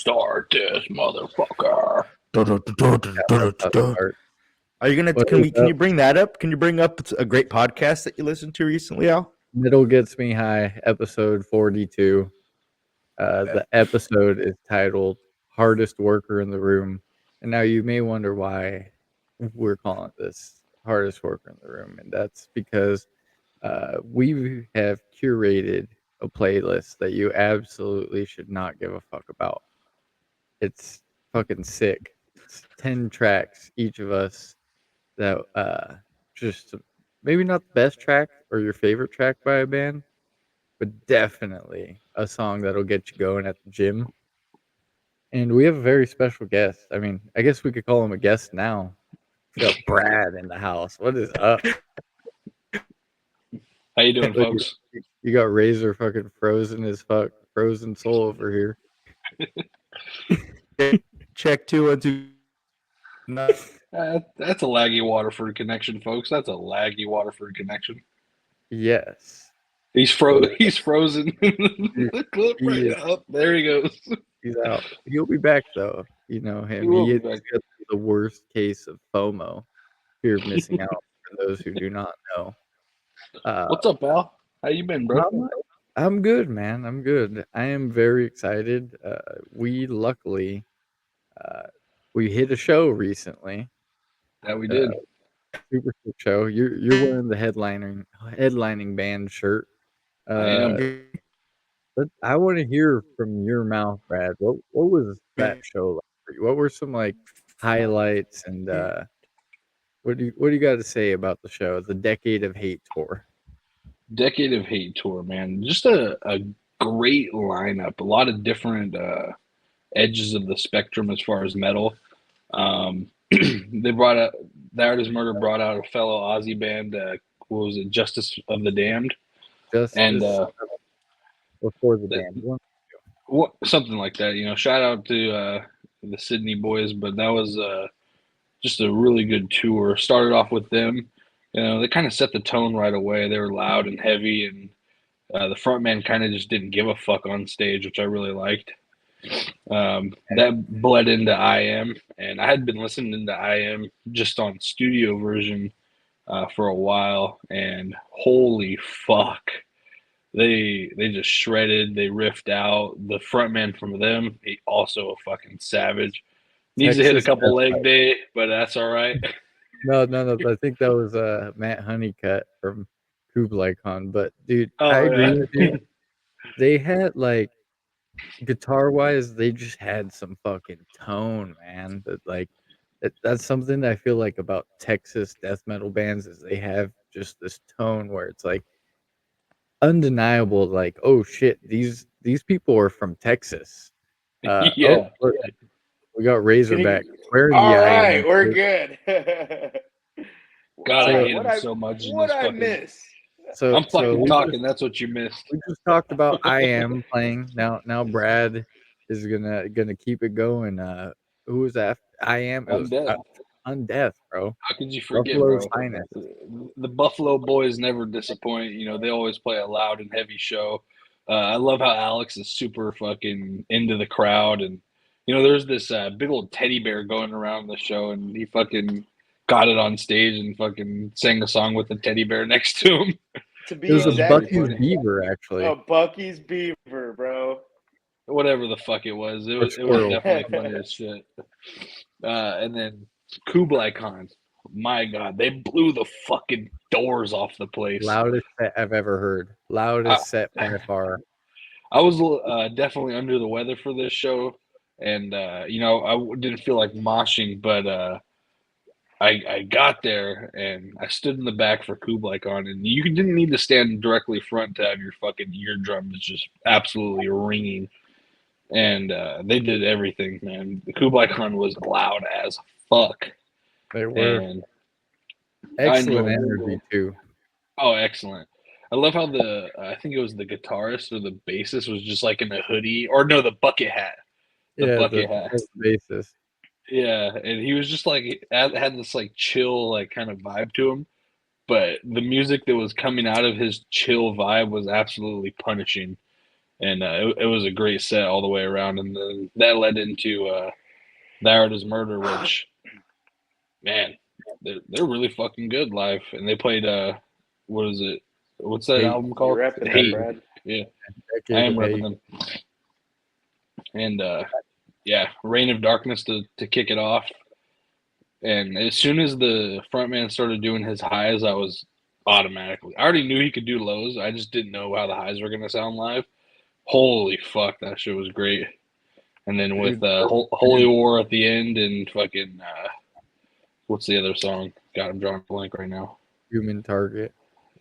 Start this motherfucker. Are you gonna? Can you bring that up? Can you bring up a great podcast that you listened to recently, Al? Middle Gets Me High, episode 42. The episode is titled Hardest Worker in the Room. And now you may wonder why we're calling this Hardest Worker in the Room. And that's because we have curated a playlist that you absolutely should not give a fuck about. It's fucking sick. It's 10 tracks, each of us, that just maybe not the best track or your favorite track by a band, but definitely a song that'll get you going at the gym. And we have a very special guest. I mean, I guess we could call him a guest now. We got Brad in the house. What is up? How you doing, folks? You got Razor fucking frozen soul over here. Check 2 1 2. That's a laggy Waterford connection, folks. That's a laggy Waterford connection. Yes. He's frozen. The clip right now. There he goes. He's out. He'll be back though. You know him. He got the worst case of FOMO, fear of missing out. For those who do not know. What's up, Al? How you been, bro? I'm good, man. I'm good. I am very excited. We luckily we hit a show recently. That we did. Super cool show. You're wearing the headlining band shirt. I am. I want to hear from your mouth, Brad. What was that show like for you? What were some like highlights and what do you got to say about the show? The Decade of Hate tour. Decade of Hate tour, man. Just a great lineup. A lot of different edges of the spectrum as far as metal. They brought out the Art Is Murder brought out a fellow Aussie band. What was it? Justice of the Damned. Before the Damned. Something like that. You know, shout out to the Sydney boys, but that was just a really good tour. Started off with them. You know, they kind of set the tone right away. They were loud and heavy, and the frontman kind of just didn't give a fuck on stage, which I really liked. That bled into I Am, and I had been listening to I Am just on studio version for a while, and holy fuck, they just shredded. They riffed out. The frontman from them, he also a fucking savage. Needs to hit a couple leg day, but that's all right. No. I think that was Matt Honeycutt from Kublai Khan. But dude, I agree with you. They had like guitar wise, they just had some fucking tone, man. That's something that I feel like about Texas death metal bands is they have just this tone where it's like undeniable. Like, oh shit, these people are from Texas. Yeah. Oh, look, we got Razorback. All right, we're good. God, I hate him so much. What I miss? So I'm fucking talking. That's what you missed. We just talked about I Am playing. Now Brad is gonna keep it going. Who was that? I Am. Undeath, bro. How could you forget, Buffalo's bro? Finest. The Buffalo boys never disappoint. You know, they always play a loud and heavy show. I love how Alex is super fucking into the crowd, and you know, there's this big old teddy bear going around the show, and he fucking got it on stage and fucking sang a song with the teddy bear next to him. It was a Bucky's beaver, actually. A Bucky's beaver, bro. Whatever the fuck it was. It was definitely funny as shit. And then Kublai Khan. My God, they blew the fucking doors off the place. Loudest set I've ever heard. Loudest set by far. I was definitely under the weather for this show, and you know, I didn't feel like moshing, but I got there and I stood in the back for Kublai Khan, and you didn't need to stand directly front to have your fucking eardrums just absolutely ringing. And they did everything, man. The Kublai Khan was loud as fuck. They were. And excellent energy too. Oh, excellent. I love how I think it was the guitarist or the bassist was just like in a hoodie, or no, the bucket hat. The bucket hat. Bassist. Yeah, and he was just like had this like chill like kind of vibe to him, but the music that was coming out of his chill vibe was absolutely punishing. and it was a great set all the way around. And then that led into The Art Is Murder, which, man, they're really fucking good live. And they played what is it? What's that Hate. album You're called? repping them, Hate. Brad. Yeah, I Decade am of repping Hate. them. And yeah, Reign of Darkness to kick it off. And as soon as the frontman started doing his highs, I was automatically. I already knew he could do lows. I just didn't know how the highs were gonna sound live. Holy fuck, that shit was great. And then with Dude, Holy War at the end and fucking what's the other song? God, I'm drawing a blank right now. Human Target.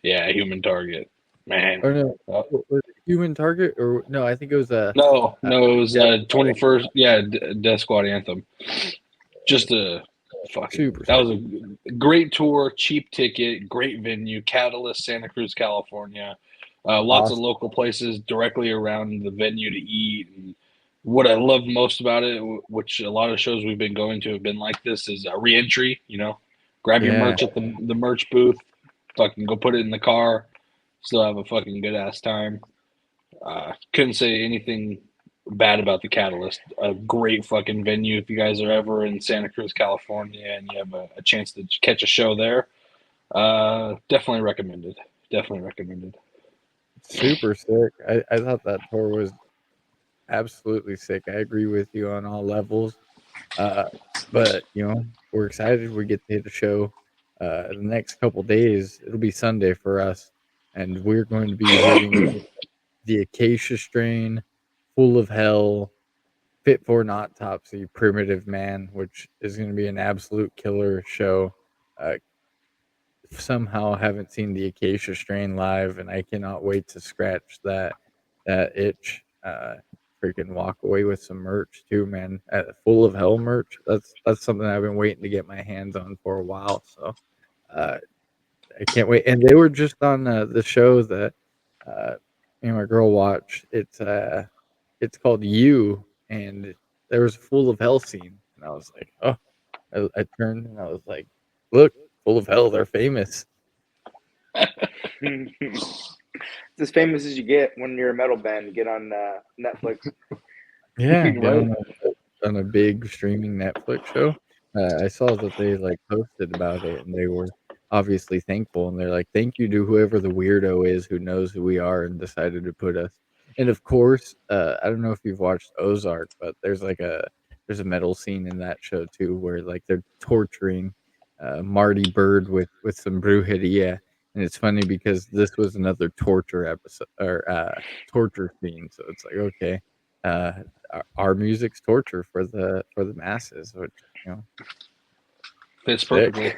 Yeah, Human Target. Man. Or no, was it Human Target? Or no, I think it was No, it was Death 21st. Yeah, Death Squad Anthem. Just a fucking. Super. That was a great tour, cheap ticket, great venue, Catalyst, Santa Cruz, California. Lots of Awesome. local places directly around the venue to eat. And what I love most about it, which a lot of shows we've been going to have been like this, is a re-entry. You know, grab your Yeah. merch at the merch booth, fucking go put it in the car, still have a fucking good ass time. Couldn't say anything bad about the Catalyst. A great fucking venue. If you guys are ever in Santa Cruz, California, and you have a chance to catch a show there, definitely recommended. Definitely recommended. Super sick. I thought that tour was absolutely sick. I agree with you on all levels. Uh, but we're excited we get to hit a show. The next couple days, it'll be Sunday for us, and we're going to be hitting the Acacia Strain, Full of Hell, Fit for an Autopsy, Primitive Man, which is going to be an absolute killer show. Uh, Somehow haven't seen the Acacia Strain live, and I cannot wait to scratch that itch. Freaking walk away with some merch too, man. Full of Hell merch. That's something I've been waiting to get my hands on for a while. So uh, I can't wait. And they were just on the show that uh, me and my girl watch. It's called You, and there was a Full of Hell scene, and I was like, oh. I turned and I was like, look, Full of Hell. They're famous. It's as famous as you get when you're a metal band. You get on Netflix. Yeah, Right. on a big streaming Netflix show. I saw that they like posted about it, and they were obviously thankful. And they're like, "Thank you to whoever the weirdo is who knows who we are and decided to put us." And of course, I don't know if you've watched Ozark, but there's a metal scene in that show too, where like they're torturing Marty Bird with some brujeria. And it's funny because this was another torture episode or torture scene. So it's like, okay, uh, our music's torture for the masses, which Fits sick. perfectly.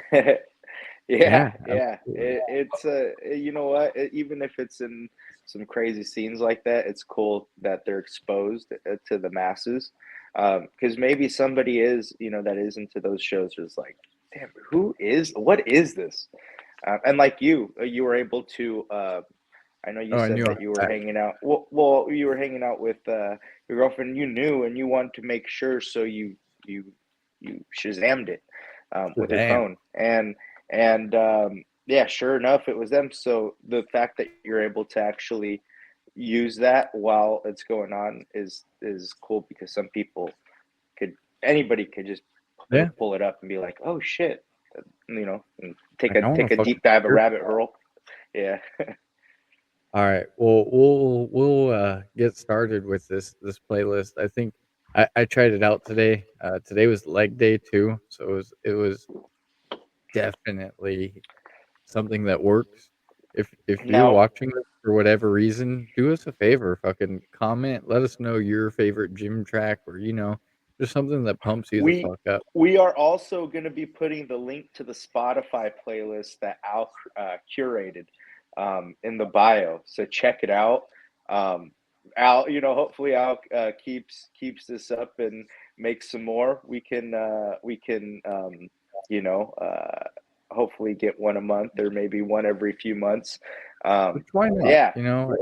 Yeah, Yeah. absolutely. It's you know what? Even if it's in some crazy scenes like that, it's cool that they're exposed to the masses. Because maybe somebody is, that is into those shows is like, damn, what is this? And like you were able to. I know you Oh, I said knew that you were I hanging out. Well, you were hanging out with your girlfriend. You knew, and you wanted to make sure, so you you Shazammed it with your damn. phone, and yeah, sure enough, it was them. So the fact that you're able to actually use that while it's going on is cool because some people could anybody could just Yeah, pull it up and be like, oh shit, and like I want take to a fucking deep dive, a hear. rabbit hole. Yeah. All right, well, we'll get started with this playlist. I think I tried it out today. Today was leg day too, so it was definitely something that works. If you're Now watching this for whatever reason, do us a favor, fucking comment, let us know your favorite gym track or just something that pumps you the we fuck up. we are also going to be putting the link to the Spotify playlist that Al curated in the bio. So check it out. Um, Al, hopefully Al keeps this up and makes some more. We can you know uh, hopefully get one a month or maybe one every few months. Which why not? Yeah,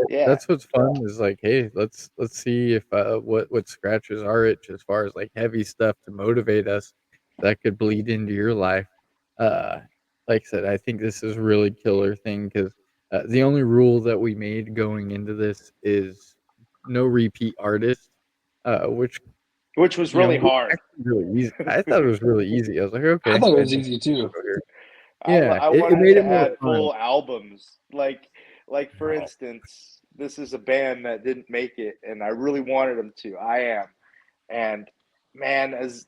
yeah. That's what's fun is like, hey, let's see if what scratches our itch as far as like heavy stuff to motivate us that could bleed into your life. Uh, like I said, I think this is a really killer thing because the only rule that we made going into this is no repeat artist, which was really was hard. actually really easy. I thought it was really easy. I was like, I okay, thought it I was think easy too. yeah, I it wanted made to it more add fun. full albums. Like for Oh, instance, this is a band that didn't make it, and I really wanted them to. I am, and man, as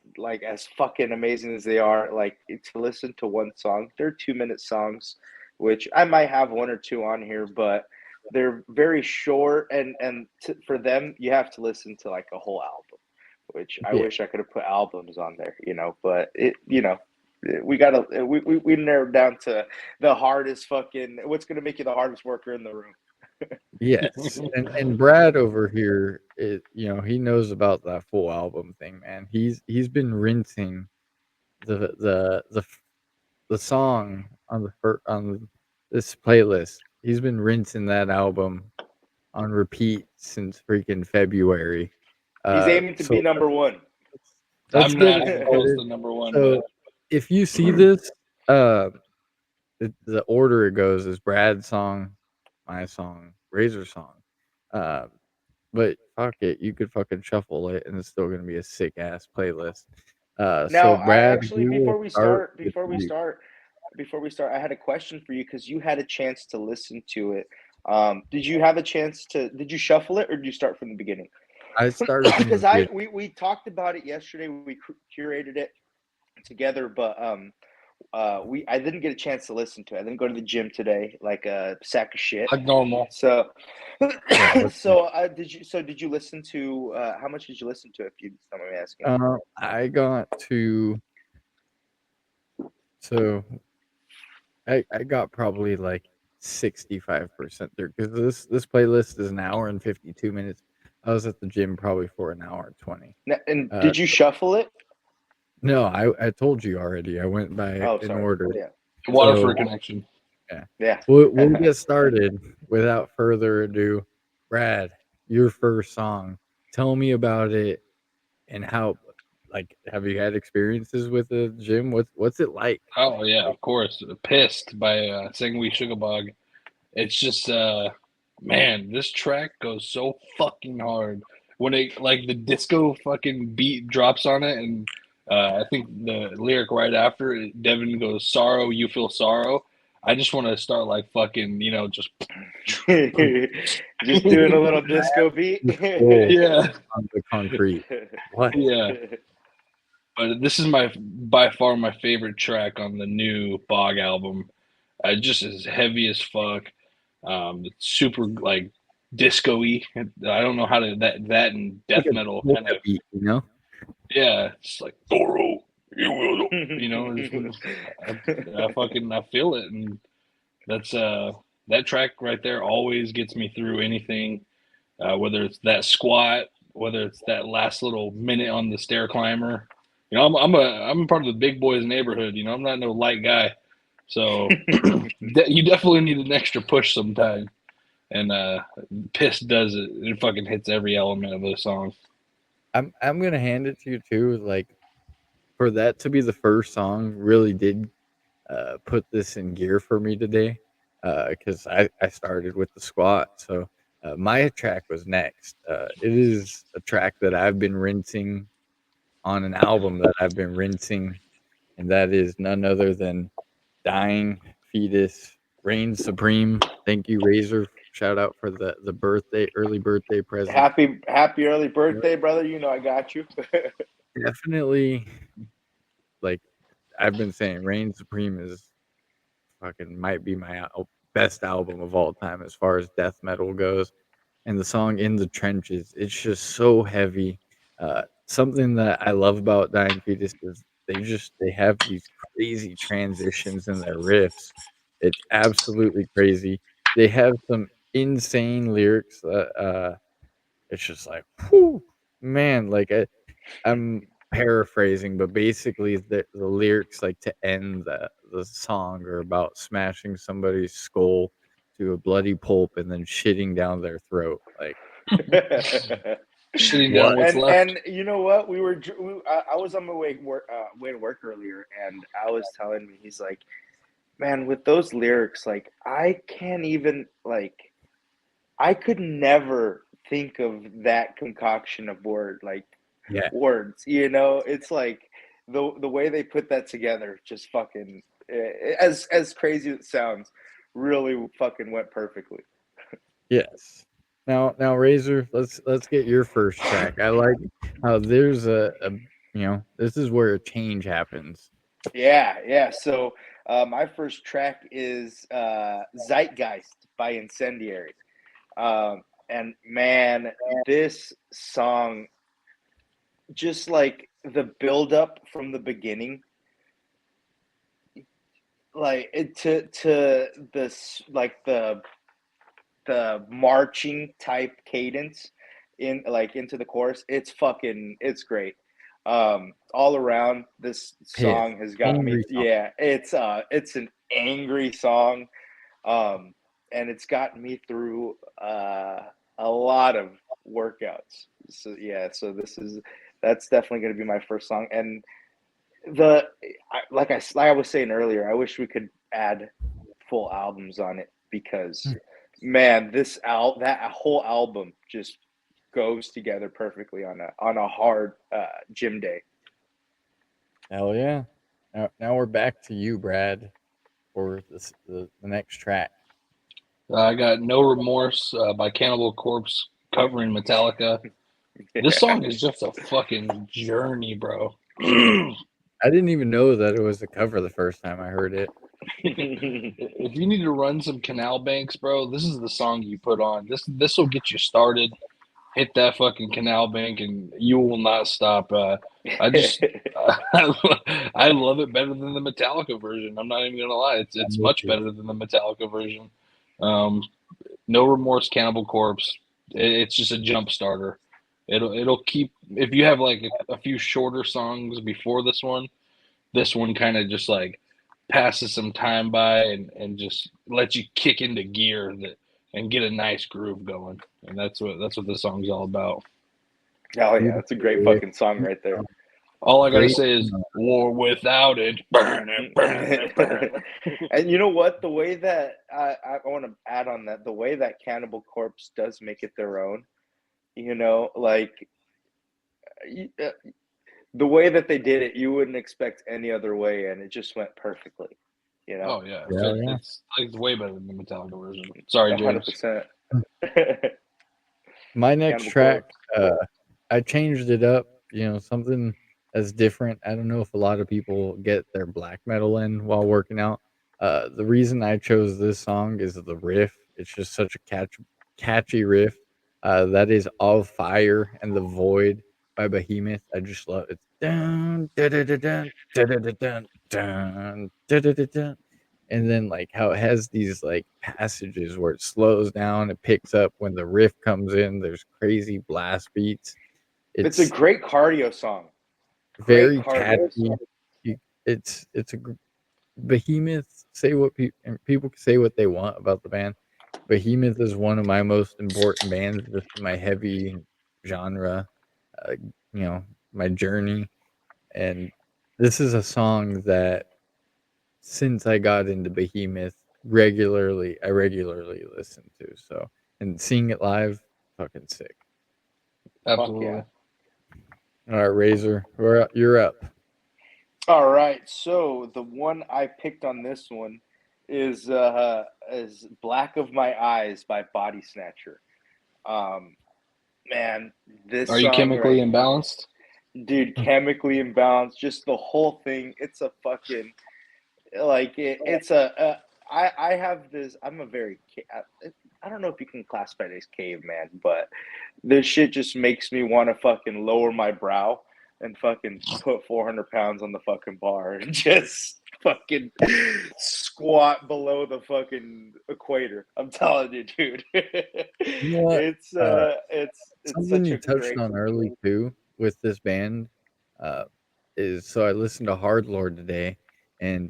fucking amazing as they are, like to listen to one song, they're 2 minute songs, which I might have one or two on here, but they're very short, and for them, you have to listen to like a whole album, which I yeah, wish I could have put albums on there, but we gotta we narrowed down to the hardest fucking what's gonna make you the hardest worker in the room. yes, and Brad over here, he knows about that full album thing, man. He's been rinsing the the the f- the song on this playlist. He's been rinsing that album on repeat since freaking February. He's aiming to be So number one. let's I'm get not it even close started. to number one, So man. if you see this, uh, the order it goes is Brad's song, my song, Razor's song. Uh, but fuck it, you could fucking shuffle it, and it's still gonna be a sick ass playlist. Now, So I Brad, actually we will before we start start, with you. I had a question for you because you had a chance to listen to it. Did you have a chance to? Did you shuffle it or did you start from the beginning? I started from the Because beginning. we talked about it yesterday. We curated it together, but I didn't get a chance to listen to it. I didn't go to the gym today like a sack of shit. Like normal. So, Yeah, that's fine. did you listen to? How much did you listen to? If you don't mind me asking. I got to so I got probably like 65% through because this playlist is an hour and 52 minutes. I was at the gym probably for an hour and 20. And Uh, did you shuffle it? no, I told you already. I went by Oh, in sorry. order. Yeah. Water for So a connection. yeah, Yeah. we'll get started without further ado. Brad, your first song. Tell me about it and how. Like, have you had experiences with the gym? What's it like? Oh yeah, of course. Pissed by Singwe Sugabog. It's just man, this track goes so fucking hard. When it like the disco fucking beat drops on it and I think the lyric right after it, Devin goes, "Sorrow, you feel sorrow." I just want to start like fucking, just Just doing a little disco beat. Full yeah, on the concrete. What? yeah. But this is my by far my favorite track on the new Bog album. Just as heavy as fuck. It's super like disco-y. I don't know how to that and Like death a metal kind polka of beat, you know? yeah. It's like Thoro, you will, I feel it, and that's that track right there always gets me through anything. Whether it's that squat, whether it's that last little minute on the stair climber. I'm a part of the big boys neighborhood. I'm not no light guy, so you definitely need an extra push sometime. And Piss does it. It fucking hits every element of the song. I'm gonna hand it to you too. Like for that to be the first song, really did put this in gear for me today. Because I started with the squat, so my track was next. It is a track that I've been rinsing on an album that I've been rinsing, and that is none other than Dying Fetus Reign Supreme. Thank you, Razor. Shout out for the early birthday present. happy early birthday, brother. You know I got you. Definitely, like I've been saying, Reign Supreme is fucking might be my best album of all time as far as death metal goes. And the song "In the Trenches," it's just so heavy. Something that I love about Dying Fetus is they have these crazy transitions in their riffs. It's absolutely crazy. They have some insane lyrics that it's just like, whew, man, like I'm paraphrasing, but basically the lyrics like to end the song are about smashing somebody's skull to a bloody pulp and then shitting down their throat. Like Shitting down what? what's left. And you know what? I was on my way to work earlier, and I was telling me he's like, man, with those lyrics, like I can't even like I could never think of that concoction of words. Yeah. It's like the way they put that together just fucking as crazy as it sounds, really fucking went perfectly. Yes. Now, Razor, let's get your first track. I like how there's this is where a change happens. Yeah. So my first track is Zeitgeist by Incendiary. And man, this song, just like the build up from the beginning, like to this, like the marching type cadence in like into the chorus, it's great. All around, this Pissed. song has got me. Angry song. Yeah, it's an angry song. And it's gotten me through a lot of workouts. So yeah, that's definitely going to be my first song. And like I was saying earlier, I wish we could add full albums on it, because man, that whole album just goes together perfectly on a hard gym day. Hell yeah. Now we're back to you, Brad, for the next track. I got No Remorse by Cannibal Corpse covering Metallica. This song is just a fucking journey, bro. I didn't even know that it was a cover the first time I heard it. If you need to run some canal banks, bro, this is the song you put on. This will get you started. Hit that fucking canal bank, and you will not stop. I just I love it better than the Metallica version. I'm not even gonna lie. It's much better than the Metallica version. No Remorse, Cannibal Corpse. It's just a jump starter. It'll keep, if you have like a few shorter songs before this one kind of just like passes some time by and just lets you kick into gear and get a nice groove going. And that's what this song's all about. Oh yeah, that's a great fucking song right there. All I gotta say is war without it. Burn it, burn it, burn it. And you know what? The way that I want to add on that, the way that Cannibal Corpse does make it their own, like the way that they did it, you wouldn't expect any other way, and it just went perfectly. Oh yeah, Yeah. it's way better than the Metallica version. Sorry, James. 100%. My next Cannibal track, Corpse. I changed it up, something that's different. I don't know if a lot of people get their black metal in while working out. The reason I chose this song is the riff. It's just such a catchy riff. That is All Fire and the Void by Behemoth. I just love it. Dun, dun, dun, dun, dun, dun, dun, dun, dun, dun, dun, dun, dun. And then like how it has these like passages where it slows down, it picks up when the riff comes in. There's crazy blast beats. It's a great cardio song. Very catchy. It's a Behemoth. Say what people can say what they want about the band. Behemoth is one of my most important bands, just in my heavy genre. Uh, my journey, and this is a song that since I got into Behemoth I regularly listen to. So, and seeing it live, fucking sick. Absolutely. Yeah. All right, Razor, you're up. All right, so the one I picked on this one is "Black of My Eyes" by Body Snatcher. Man, this Are you song chemically right, imbalanced? dude, chemically imbalanced. Just the whole thing. It's a fucking like it's a. I have this. I'm a very. I don't know if you can classify it as caveman, but this shit just makes me want to fucking lower my brow and fucking put 400 pounds on the fucking bar and just fucking squat below the fucking equator. I'm telling you, dude. You know what? It's Something such you a touched great. on early too with this band uh, is so I listened to Hard Lord today, and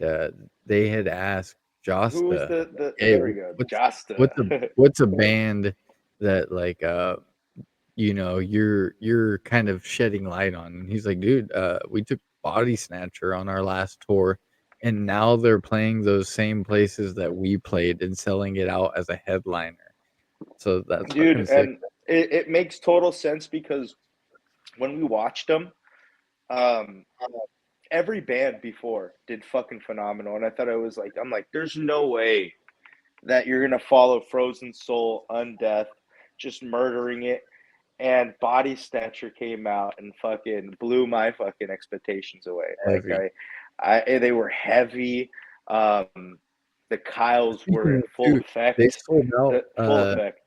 they had asked Who was Josta, the "Hey, there we go, what's a Jasta. what's a band that like you're kind of shedding light on?" And he's like, "Dude, we took Body Snatcher on our last tour, and now they're playing those same places that we played and selling it out as a headliner. So that's Dude, fucking sick." it makes total sense because when we watched them, um, every band before did fucking phenomenal, and I thought I'm like, there's no way that you're gonna follow Frozen Soul, Undeath, just murdering it, and Body Snatcher came out and fucking blew my fucking expectations away. Like Heavy. they were heavy. The Kyles were Speaking in of, full dude, they effect. sold out. The full effect.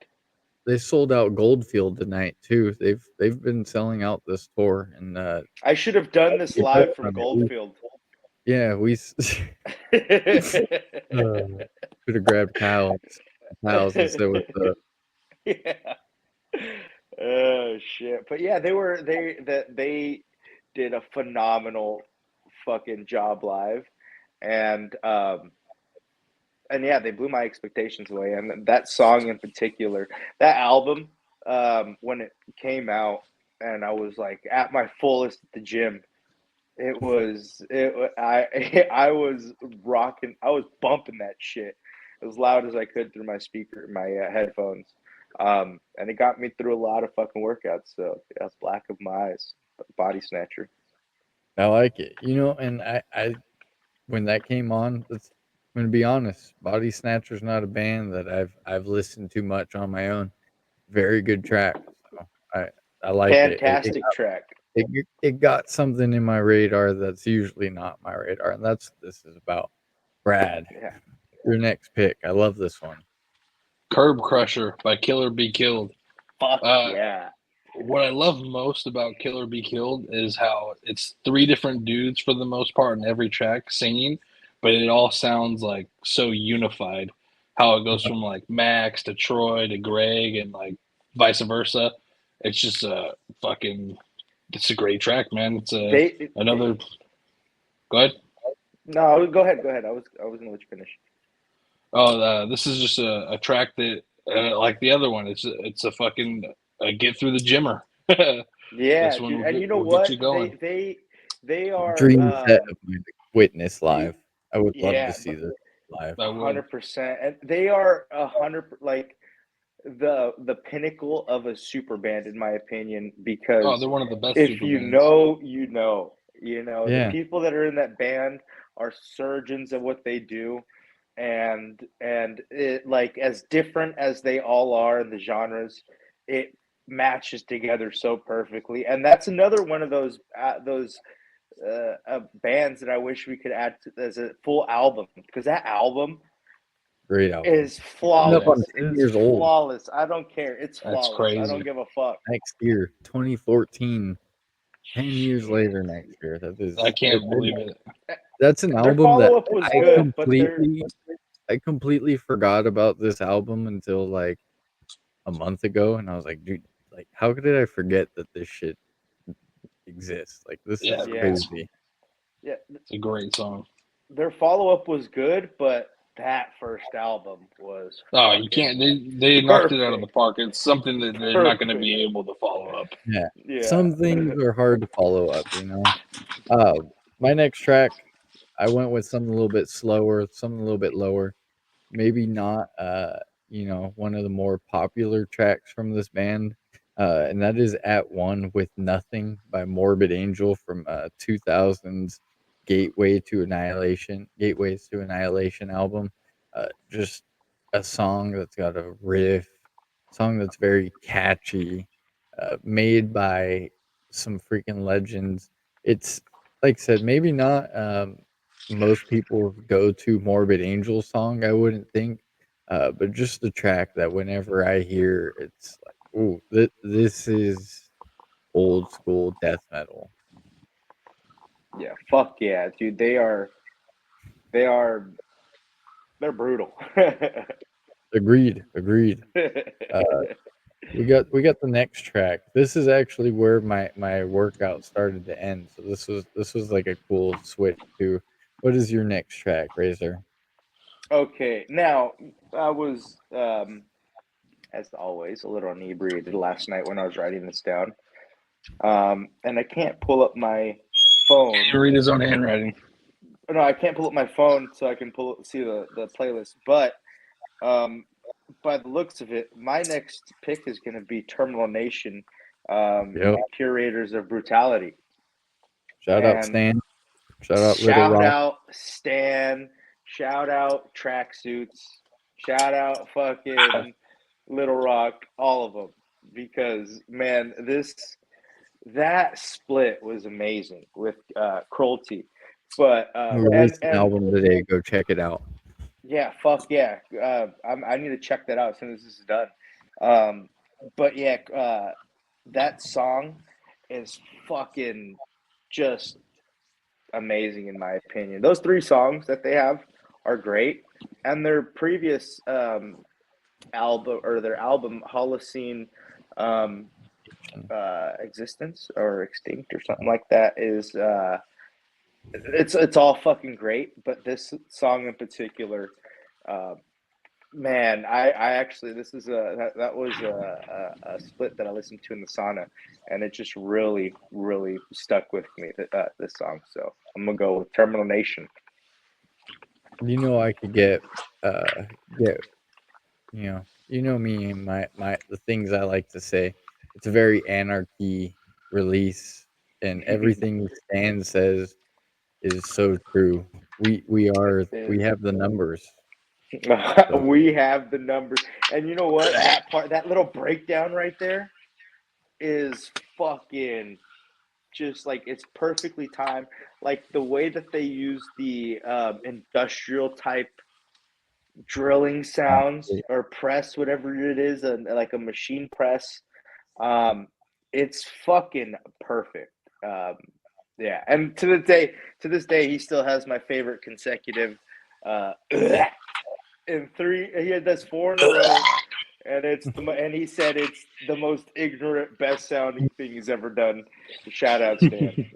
They sold out Goldfield tonight too. They've been selling out this tour, and I should have done this live from Goldfield. yeah, we should have grabbed Kyle's and said what's up. Yeah. Oh shit! But yeah, they did a phenomenal fucking job live, and yeah, they blew my expectations away. And that song in particular, that album, when it came out, and I was like at my fullest at the gym. I was rocking. I was bumping that shit as loud as I could through my headphones. And it got me through a lot of fucking workouts. So yeah, it's Black of My Eyes, Body Snatcher. I like it, and I when that came on, I'm gonna be honest. Body Snatcher's not a band that I've listened to much on my own. Very good track. So I like it. Fantastic track. It got something in my radar that's usually not my radar, and that's what this is about. Brad, Yeah. your next pick. I love this one. Curb Crusher by Killer Be Killed. Fuck Uh, yeah. What I love most about Killer Be Killed is how it's three different dudes for the most part in every track singing, but it all sounds like so unified. How it goes from like Max to Troy to Greg and like vice versa. It's just it's a great track, man. It's another. Go ahead. No, go ahead. Go ahead. I was gonna let you finish. Oh, this is just a track that, like the other one, it's a fucking get through the gymmer. Yeah, This one dude. And you know will get what? you going. They are Dream set of mine to witness live. I would love to yeah, see this live. I would. 100%. And they are 100 like the pinnacle of a super band in my opinion Oh, because they're one of the best if super you bands. know, you know, the Yeah, people that are in that band are surgeons at what they do, and it like as different as they all are in the genres, it matches together so perfectly. And that's another one of those bands that I wish we could add as a full album because that album great album. is Coming up on flawless. 10 It's years old flawless. I don't care. It's That's flawless. I don't crazy. give a fuck. next year, 2014. 10 years later next year. I can't believe it. That's an Their album that follow up was I good, but completely forgot about this album until like a month ago, and I was like, dude, like how did I forget that this shit exists? Like this Yeah, is yeah, crazy. yeah, it's a great song. their follow up was good, but that first album was Oh, you can't. fucking They knocked it out of the perfect. park. It's something that they're not going to Perfect. be able to follow up. Yeah. Yeah. Some things are hard to follow up. Uh my next track, I went with something a little bit slower, something a little bit lower. Maybe not one of the more popular tracks from this band, and that is At One with Nothing by Morbid Angel from 2000's Gateways to Annihilation album. Just a song that's got a riff, song that's very catchy, made by some freaking legends. It's like I said, maybe not most people go to Morbid Angel song, I wouldn't think. But just the track that whenever I hear, it's like, ooh, this is old school death metal. Yeah. Fuck yeah, dude. They're brutal. Agreed, agreed. Uh, we got the next track. This is actually where my workout started to end. So this was like a cool switch to. What is your next track, Razor? Okay. Now I was as always a little inebriated last night when I was writing this down. And I can't pull up my phone. Can you read his own handwriting? No, I can't pull up my phone so I can see the playlist. But by the looks of it, my next pick is going to be Terminal Nation, Yep. Curators of Brutality. Shout out And Stan. Shout out Little Rock. Shout out Stan. Shout out Tracksuits. Shout out fucking Little Rock. All of them, because man, that split was amazing with Cruelty. But We released an and album today. Go check it out. yeah, fuck yeah. I need to check that out as soon as this is done. But yeah, that song is fucking just amazing in my opinion. Those three songs that they have are great, and their previous album or their album Holocene Existence or Extinct or something like that is it's all fucking great. But this song in particular, uh, man, I actually this is that was a split that I listened to in the sauna, and it just really stuck with me this song. So I'm gonna go with Terminal Nation. You know I could get you know me and my the things I like to say. It's a very anarchy release, and everything Stan says is so true. We have the numbers. So We have the numbers, and you know what? That little breakdown right there is fucking just like it's perfectly timed. Like the way that they use the industrial type drilling sounds or press, whatever it is, like a machine press. Um, it's fucking perfect. Yeah, and to this day, he still has my favorite consecutive. In three, does four in a row, and and he said it's the most ignorant, best sounding thing he's ever done. Shout out, Stan.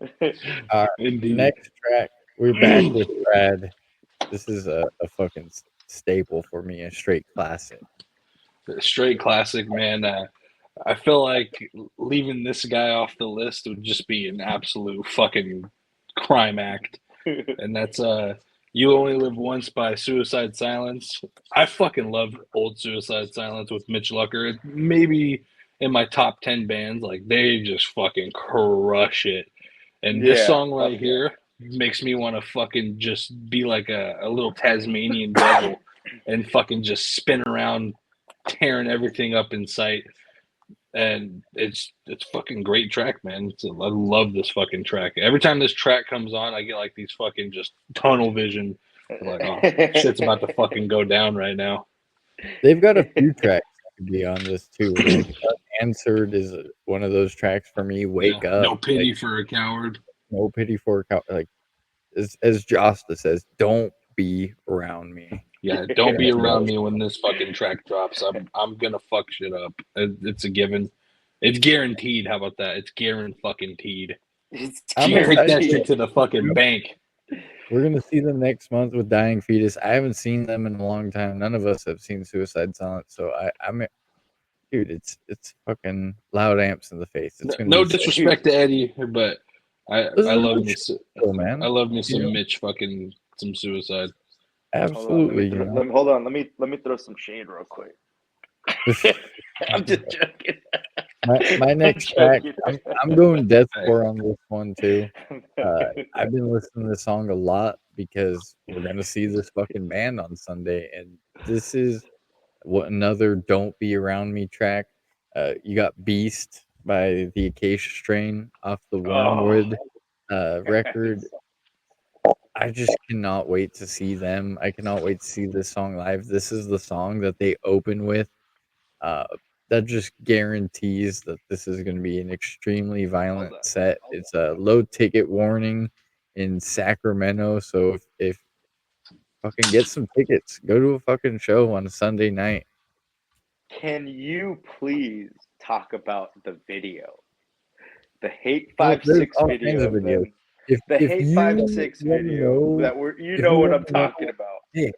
Indeed. next track, we're back with Brad. This is a fucking staple for me, a straight classic. Straight classic, man. I feel like leaving this guy off the list would just be an absolute fucking crime act. And that's You Only Live Once by Suicide Silence. I fucking love old Suicide Silence with Mitch Lucker. Maybe in my top 10 bands, like they just fucking crush it. And this Yeah, song right here makes me want to fucking just be like a little Tasmanian devil and fucking just spin around, tearing everything up in sight. And it's fucking great track, man. I love this fucking track. Every time this track comes on, I get like these fucking just tunnel vision. I'm like, oh, shit's about to fucking go down right now. They've got a few tracks that could be on this too. Like Unanswered is one of those tracks for me. Wake Up. No pity like, for a coward. No pity for a coward. Like as Josta says, don't be around me. Yeah, don't be around me when this fucking track drops. I'm gonna fuck shit up. It's a given. It's guaranteed. How about that? It's guaranteed. I'm Take that excited. shit to the fucking bank. We're gonna see them next month with Dying Fetus. I haven't seen them in a long time. None of us have seen Suicide Silence, so I'm dude. It's fucking loud amps in the face. It's gonna No be sick. disrespect to Eddie, but I love me. Man. I love me some You know? Mitch fucking some Suicide. Absolutely. Hold on, let me throw some shade real quick. I'm just joking. My next track, I'm going deathcore on this one too. I've been listening to this song a lot because we're gonna see this fucking band on Sunday, and this is what another "Don't Be Around Me" track. You got "Beast" by the Acacia Strain off the Wormwood record. I just cannot wait to see them. I cannot wait to see this song live. This is the song that they open with. Uh, that just guarantees that this is going to be an extremely violent set. It's a low ticket warning in Sacramento, so if fucking get some tickets, go to a fucking show on a Sunday night. Can you please talk about the video? The Hate 5-6 video, man. The Hate 5-6 video that you know what I'm talking about. Hey,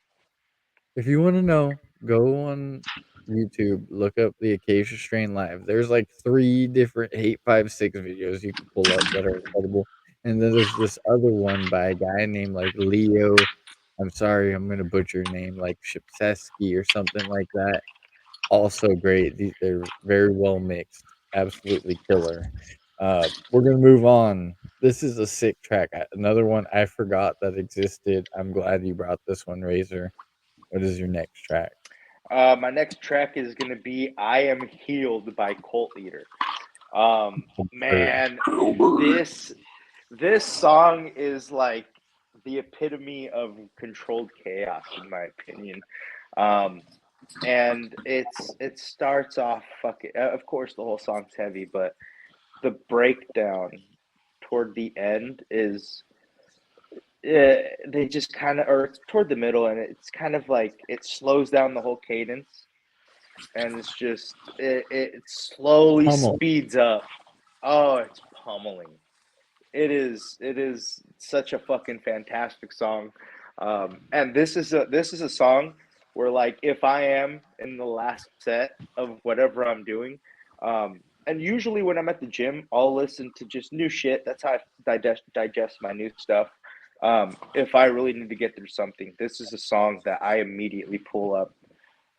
if you want to know, go on YouTube, look up the Acacia Strain live. There's like 3 different Hate 5-6 videos you can pull up that are incredible. And then there's this other one by a guy named like Leo I'm sorry, I'm gonna butcher your name, like Shipseski or something like that. Also great. They're very well mixed. Absolutely killer. We're gonna move on. This is a sick track. Another one I forgot that existed. I'm glad you brought this one, Razor. What is your next track? My next track is gonna be "I Am Healed" by Cult Leader. Man, this song is like the epitome of controlled chaos, in my opinion. Um, and it starts off fucking. Of course, the whole song's heavy, but the breakdown toward the end is they just kind of, or it's toward the middle, and it's kind of like it slows down the whole cadence, and it's just it slowly Pummel. speeds up. Oh, it's pummeling. It is such a fucking fantastic song. And this is a song where, like, if I am in the last set of whatever I'm doing, and usually when I'm at the gym, I'll listen to just new shit. That's how I digest my new stuff. If I really need to get through something, this is a song that I immediately pull up,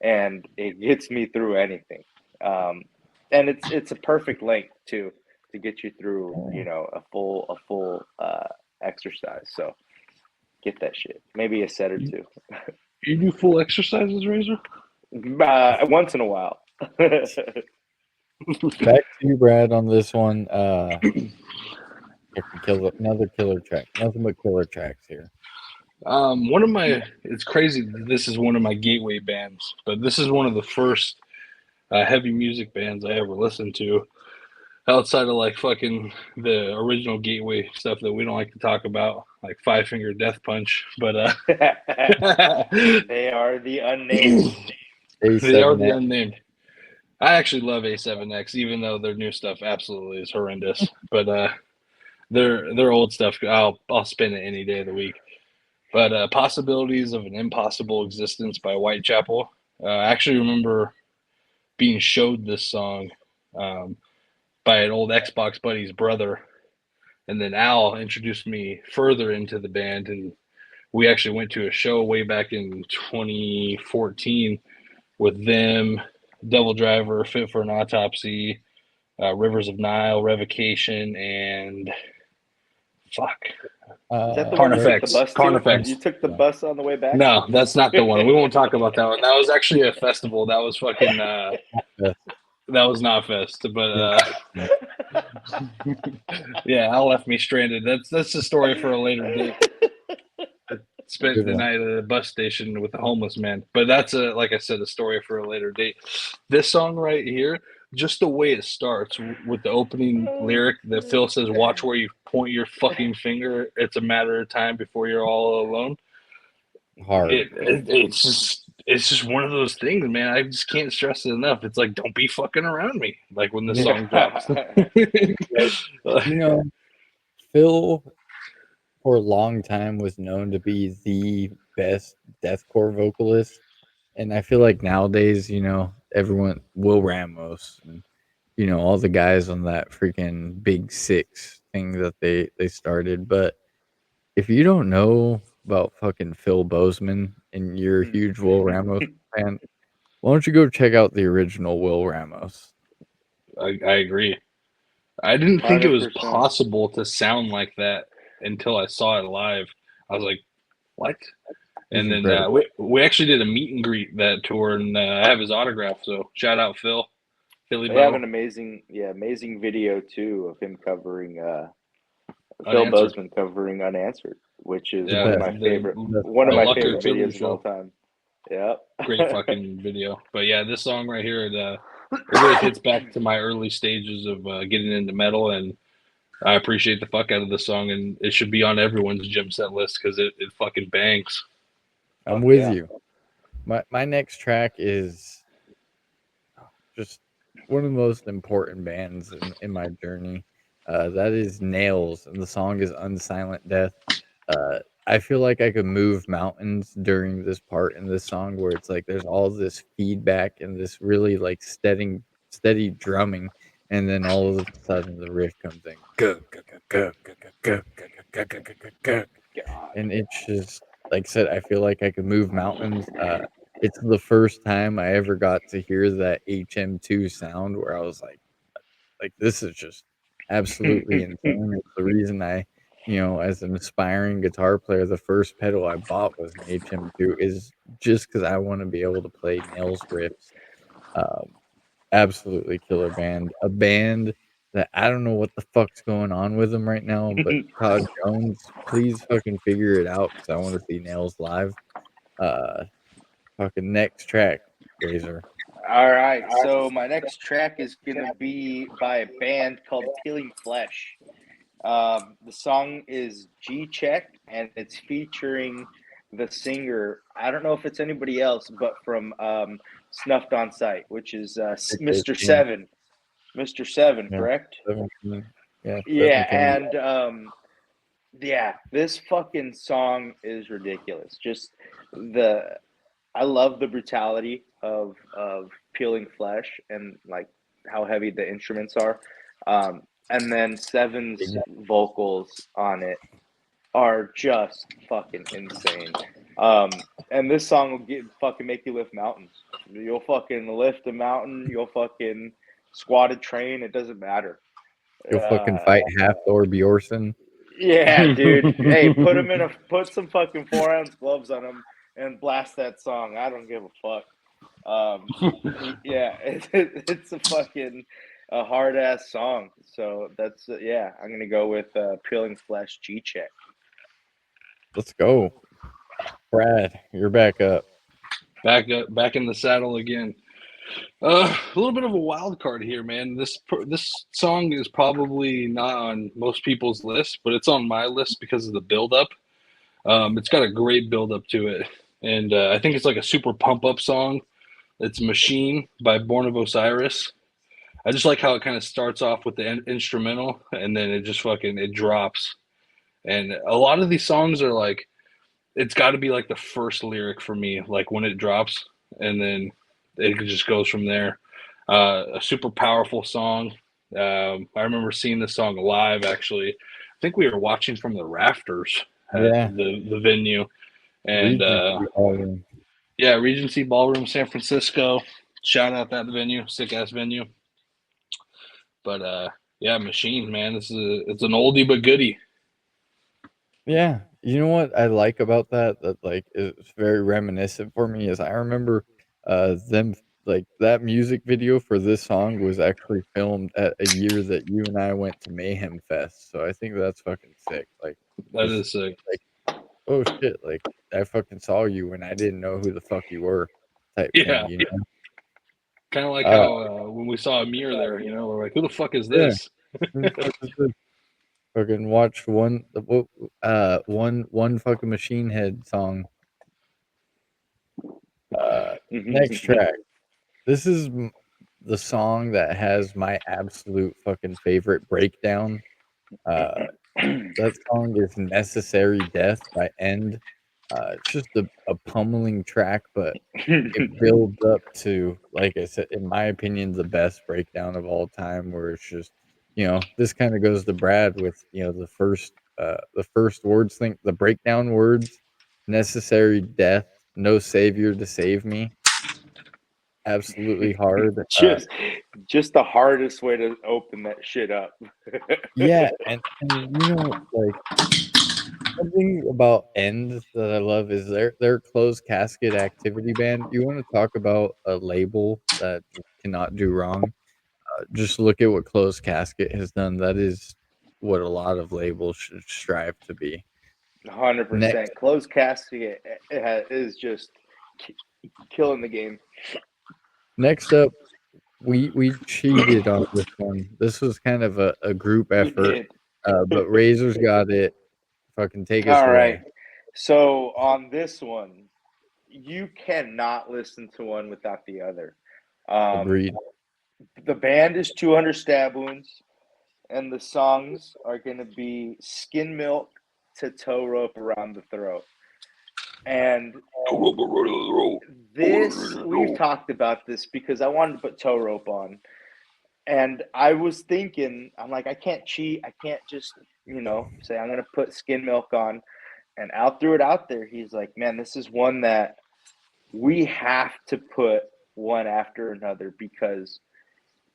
and it gets me through anything. Um, and it's a perfect length too to get you through, a full exercise. So get that shit. Maybe a set or two. You do full exercises, Razor? Once in a while. Back to you, Brad, on this one. Another killer track. Nothing but killer tracks here. It's crazy. This is one of my gateway bands, but this is one of the first heavy music bands I ever listened to, outside of like fucking the original gateway stuff that we don't like to talk about, like Five Finger Death Punch. But They are the unnamed. they are the A7X. unnamed. I actually love A7X, even though their new stuff absolutely is horrendous. But their old stuff, I'll spin it any day of the week. But Possibilities of an Impossible Existence by Whitechapel. I actually remember being showed this song um, by an old Xbox buddy's brother, and then Al introduced me further into the band, and we actually went to a show way back in 2014 with them, Devil Driver, Fit for an Autopsy, Rivers of Nile, Revocation, and fuck. Is that the one you took the Carnifex. bus to? Carnifex. You took the bus on the way back? No, that's not the one. We won't talk about that one. That was actually a festival. That was fucking. That was not fest, but yeah, Al left me stranded. That's the story for a later date. Spent the night at a bus station with a homeless man, but that's like I said, a story for a later date. This song right here, just the way it starts with the opening lyric that Phil says, "Watch where you point your fucking finger. It's a matter of time before you're all alone." Hard. It's just one of those things, man. I just can't stress it enough. It's like, don't be fucking around me. Like when this song drops. Phil, for a long time, was known to be the best deathcore vocalist, and I feel like nowadays, everyone, Will Ramos, and all the guys on that freaking Big Six thing that they started. But if you don't know about fucking Phil Bozeman and you're a huge Will Ramos fan, why don't you go check out the original Will Ramos? I agree. I didn't think it was 100%. possible to sound like that until I saw it live. I was like, what? And then we actually did a meet and greet that tour, and I have his autograph. So shout out Phil, Philly They have Bo. an amazing video too of him covering Phil Unanswered. Bozeman covering Unanswered, which is Yeah, one of my favorite videos of all time. Yep. Great fucking video. But yeah, this song right here, it really hits back to my early stages of getting into metal, and I appreciate the fuck out of this song, and it should be on everyone's gym set list because it fucking bangs. I'm with you. My next track is just one of the most important bands in my journey. That is Nails, and the song is Unsilent Death. I feel like I could move mountains during this part in this song where it's like there's all this feedback and this really like steady drumming, and then all of a sudden the riff comes in, and it's just like I said, I feel like I could move mountains. It's the first time I ever got to hear that HM2 sound where I was like this is just absolutely insane. It's the reason I, as an aspiring guitar player, the first pedal I bought was an HM2 is just because I want to be able to play Nails riffs. Um, Absolutely killer band. A band that I don't know what the fuck's going on with them right now, but Todd Jones, please fucking figure it out because I want to see Nails live. Uh, Fucking next track, Razor. All right, so my next track is gonna be by a band called Peeling Flesh. The song is G Check, and it's featuring the singer. I don't know if it's anybody else, but from Snuffed on Sight, which is Mr. 618. Seven. Mr. Seven, Yeah, correct? 17. Yeah, Yeah, 720. and yeah, this fucking song is ridiculous. Just the I love the brutality of Peeling Flesh and like how heavy the instruments are. And then Seven's vocals on it are just fucking insane. And this song will fucking make you lift mountains. You'll fucking lift a mountain. You'll fucking squat a train. It doesn't matter. You'll fucking Uh, fight half Thor Bjorson. yeah, dude. Hey, put some fucking 4 ounce gloves on him and blast that song. I don't give a fuck. Yeah, it's a fucking a hard ass song. So that's yeah. I'm gonna go with Peeling Flesh G Check. Let's go. Brad, you're back up. Back in the saddle again. A little bit of a wild card here, man. This song is probably not on most people's list, but it's on my list because of the build up. It's got a great build up to it, and I think it's like a super pump up song. It's "Machine" by Born of Osiris. I just like how it kind of starts off with the instrumental, and then it just fucking it drops. And a lot of these songs are like, it's got to be like the first lyric for me, like when it drops, and then it just goes from there. A super powerful song. I remember seeing this song live. Actually, I think we were watching from the rafters at Yeah, the venue, and Regency Ballroom. yeah, Regency Ballroom, San Francisco. Shout out that venue, sick ass venue. But yeah, Machine, man, it's an oldie but goodie. Yeah, you know what I like about that? That like is very reminiscent for me is I remember them like that music video for this song was actually filmed at a year that you and I went to Mayhem Fest. So I think that's fucking sick. Like That just is sick. like oh shit, like I fucking saw you when I didn't know who the fuck you were type Yeah, thing, you know? kind of like Uh how when we saw Amir there, we're like, who the fuck is yeah. this? Who the fuck is this? Fucking watch one fucking Machine Head song. Next track. This is the song that has my absolute fucking favorite breakdown. Uh, that song is "Necessary Death" by End. It's just a pummeling track, but it builds up to, like I said, in my opinion, the best breakdown of all time. Where it's just, this kind of goes to Brad with, the first words. Think the breakdown words: "Necessary death, no savior to save me." Absolutely hard. Just the hardest way to open that shit up. Yeah, and like something about End that I love is their closed casket activity band. You want to talk about a label that just cannot do wrong? Just look at what Closed Casket has done. That is what a lot of labels should strive to be. Next, 100%. Closed casket is just killing the game. next up, we cheated on this one. This was kind of a group We effort, did. but Razor's got it. Fucking take us All away. right. So on this one, you cannot listen to one without the other. Um, Agreed. the band is 200 Stab Wounds, and the songs are going to be Skin Milk to Toe Rope Around the Throat. And this, we've talked about this because I wanted to put Toe Rope on. And I was thinking, I'm like, I can't cheat. I can't just, say I'm going to put Skin Milk on. and Al threw it out there. He's like, man, this is one that we have to put one after another because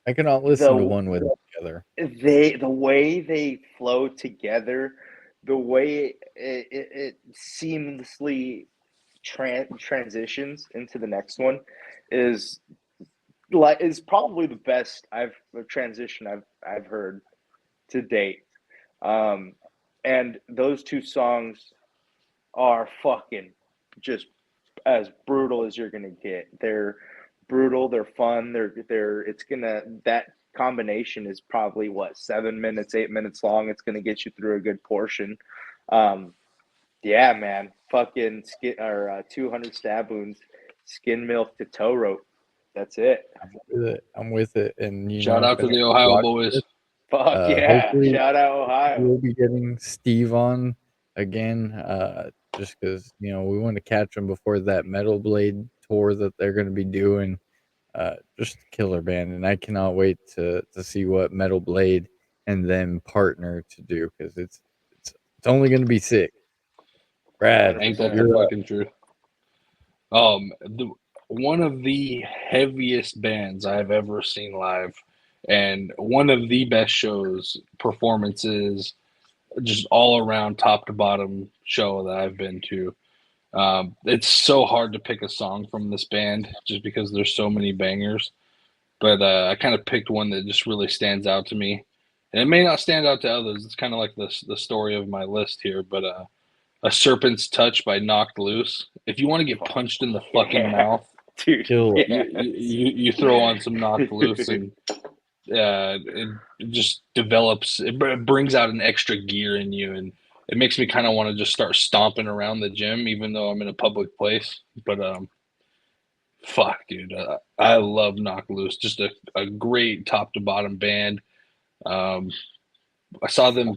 I cannot listen to one with the other. the way they flow together, the way it seamlessly transitions into the next one is probably the best transition I've heard to date. And those two songs are fucking just as brutal as you're gonna get. They're brutal. They're fun. That combination is probably what 7 minutes, 8 minutes long. It's gonna get you through a good portion. Yeah, man. Fucking skin or 200 stab wounds, skin milk to toe rope. That's it. I'm with it. And Shout out to the Ohio boys. Fuck yeah! Shout out Ohio. We'll be getting Steve on again, just because we want to catch him before that Metal Blade tour that they're going to be doing. Just killer band, and I cannot wait to see what Metal Blade and them partner to do because it's only going to be sick. Brad, Ain't that the fucking truth? One of the heaviest bands I've ever seen live, and one of the best shows, performances, just all around top to bottom show that I've been to. It's so hard to pick a song from this band just because there's so many bangers. But I kind of picked one that just really stands out to me. And it may not stand out to others. It's kind of like the story of my list here. But A Serpent's Touch by Knocked Loose. If you want to get punched in the fucking mouth, dude, you throw on some Knocked Loose and it just develops. It brings out an extra gear in you, and it makes me kind of want to just start stomping around the gym, even though I'm in a public place. But fuck, dude, I love Knocked Loose. Just a great top to bottom band. I saw them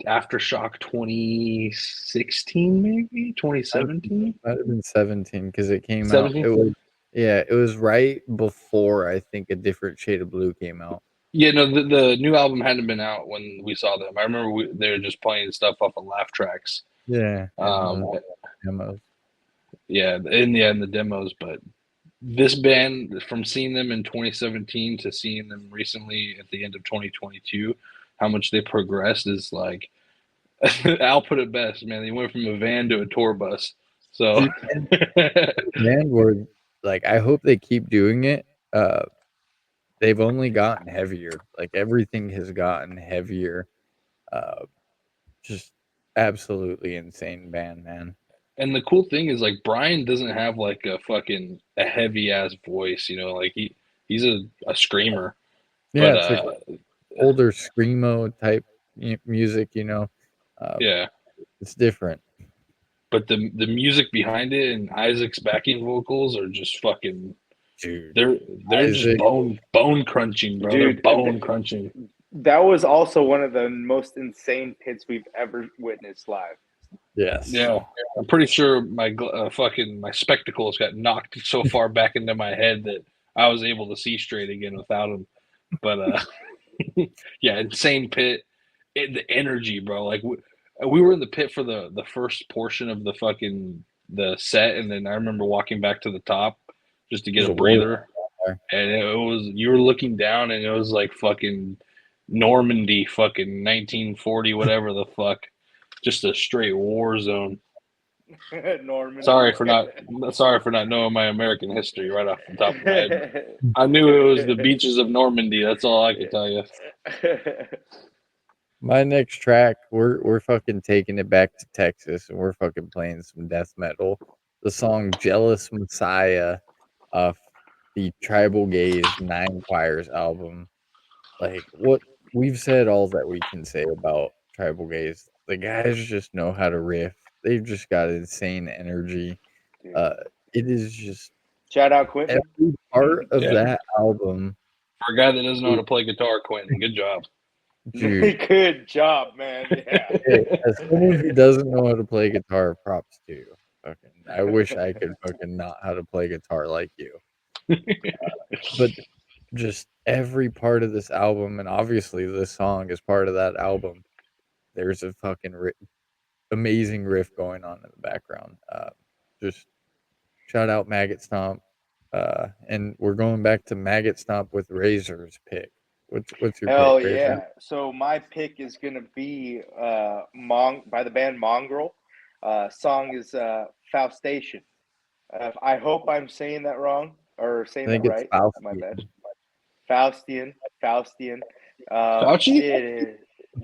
Aftershock 2016, maybe 2017. Might have been 17 because it came 17? out. It was right before I think A Different Shade of Blue came out. Yeah, no, the new album hadn't been out when we saw them. I remember they were just playing stuff off of laugh tracks. Yeah, demos. Yeah, in the demos. But this band, from seeing them in 2017 to seeing them recently at the end of 2022, how much they progressed is like, Al put it best, man. They went from a van to a tour bus. So, man, we're like, I hope they keep doing it. They've only gotten heavier. Like everything has gotten heavier. Just absolutely insane band, man. And the cool thing is, like, Brian doesn't have like a heavy ass voice, like he's a screamer. Yeah, but it's like older screamo type music, yeah, it's different. But the music behind it and Isaac's backing vocals are just fucking, dude. They're Isaac, just bone crunching, bro. Dude, they're bone crunching. That was also one of the most insane pits we've ever witnessed live. Yes. Yeah, I'm pretty sure my my spectacles got knocked so far back into my head that I was able to see straight again without them. But yeah, insane pit. The energy, bro. Like we were in the pit for the first portion of the set, and then I remember walking back to the top just to get a breather. And you were looking down, and it was like fucking Normandy, fucking 1940, whatever the fuck. Just a straight war zone. Normandy. Sorry for not knowing my American history right off the top of my head. I knew it was the beaches of Normandy. That's all I could tell you. My next track, we're fucking taking it back to Texas, and we're fucking playing some death metal. The song "Jealous Messiah" off the Tribal Gaze Nine Choirs album. Like, what we've said all that we can say about Tribal Gaze. The guys just know how to riff. They've just got insane energy. It is just shout out Quentin. Every part of that album. For a guy that doesn't know how to play guitar, Quentin, good job. Dude. Good job, man. Yeah. As someone who doesn't know how to play guitar, props to you. Fucking, I wish I could fucking not how to play guitar like you. But just every part of this album, and obviously this song is part of that album. There's a fucking amazing riff going on in the background. Just shout out Maggot Stomp. And we're going back to Maggot Stomp with Razor's pick. What's your pick, Hell Razor? yeah! So my pick is gonna be by the band Mongrel. Song is Faustation. I hope I'm saying that wrong or I saying that think it's right. My bad. Faustian. Faustian. Fauci? It is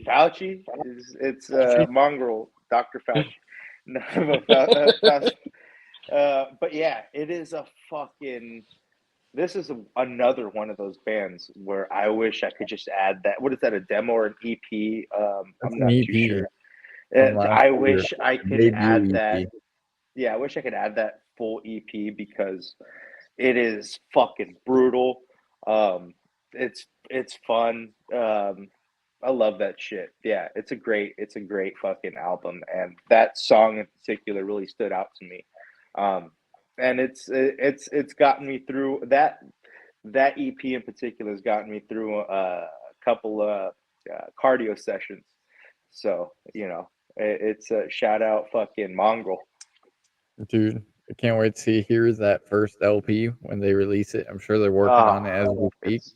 Fauci. It's Mongrel, Dr. Fauci. No, but yeah, it is a fucking. This is another one of those bands where I wish I could just add that. What is that? A demo or an EP? That's I'm an not too EP sure. from last I year, wish I could add debut that. EP. Yeah, I wish I could add that full EP because it is fucking brutal. It's fun. I love that shit. Yeah, it's a great fucking album, and that song in particular really stood out to me. Um, and it's gotten me through that EP in particular has gotten me through a couple of cardio sessions. So it's a shout out fucking Mongrel. Dude, I can't wait to hear that first LP when they release it. I'm sure they're working on it Ah, as we speak.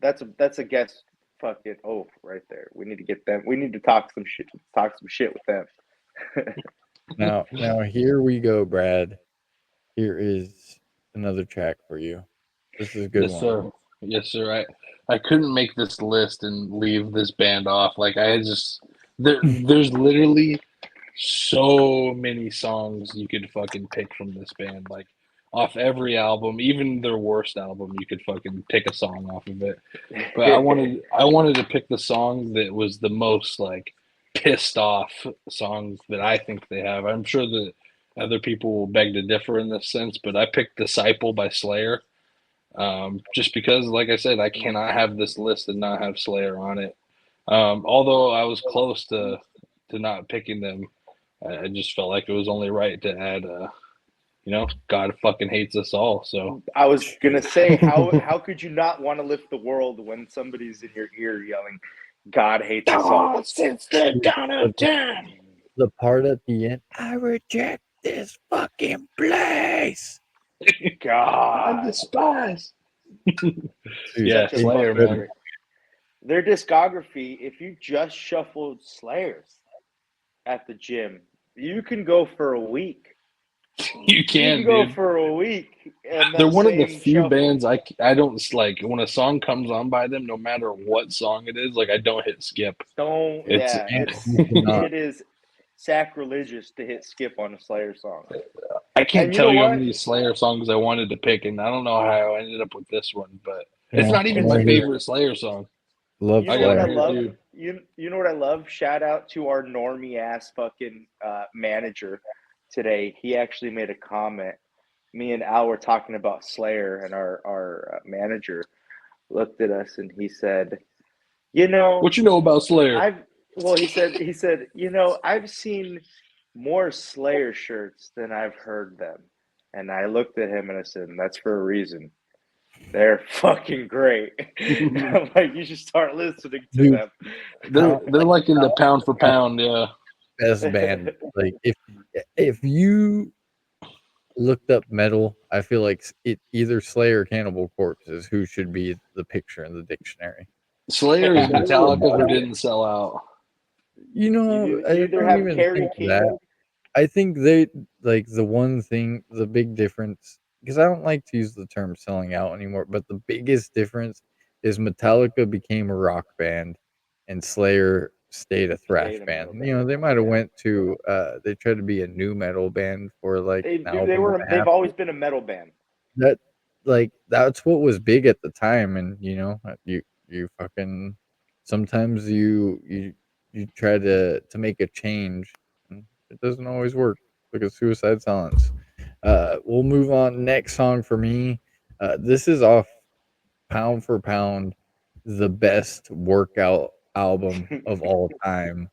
that's a guess fucking right there. We need to get them. We need to talk some shit with them. Now here we go, Brad. Here is another track for you. This is a good Yes, one. sir. Yes, sir. I couldn't make this list and leave this band off. Like I just there's literally so many songs you could fucking pick from this band. Like off every album, even their worst album, you could fucking pick a song off of it. But I wanted to pick the song that was the most like pissed off song that I think they have. I'm sure that other people will beg to differ in this sense, but I picked Disciple by Slayer. Just because, like I said, I cannot have this list and not have Slayer on it. Although I was close to not picking them, I just felt like it was only right to add. God fucking hates us all. So I was gonna say, how could you not want to lift the world when somebody's in your ear yelling, "God hates us all"? since the dawn The, of time. the part at the end, I reject this fucking place. I God, despise. Dude, Yeah, such a Slayer, fucking man. incredible. great. Their discography, if you just shuffled Slayers at the gym, you can go for a week. You You can can, go dude. for a week and They're then one of the same few shuffle. bands I don't like when a song comes on by them, no matter what song it is. Like I don't hit skip. Don't It's yeah, You cannot. it is sacrilegious to hit skip on a Slayer song. I can't And you tell know you how what? many Slayer songs I wanted to pick, and I don't know how I ended up with this one, but Come it's on, not I even my want to hear it. favorite Slayer song. Love You I know what got I it Slayer. here love? too. You know what I love? Shout out to our normie ass fucking manager today. He actually made a comment. Me and Al were talking about Slayer, and our manager looked at us and he said, "You know, What you know about Slayer? I've he said, I've seen more Slayer shirts than I've heard them." And I looked at him and I said, "That's for a reason. They're fucking great." I'm like, you should start listening to Dude, them. They're like in the pound for pound, yeah. best band. Like if you looked up metal, I feel like it either Slayer or Cannibal Corpse is who should be the picture in the dictionary. Slayer is That's the Metallica who body. didn't sell out. You know, You I either don't have even Kerry think King. that. I think they like the one thing, the big difference, because I don't like to use the term selling out anymore, but the biggest difference is Metallica became a rock band and Slayer stayed a thrash Stayed a band. metal You band. know, they might have Yeah. went to they tried to be a new metal band for like an album and a They've half. always been a metal band. That like that's what was big at the time, and you fucking sometimes you try to make a change, and it doesn't always work. Look at Suicide Silence. We'll move on. Next song for me. This is off pound for pound the best workout album of all time.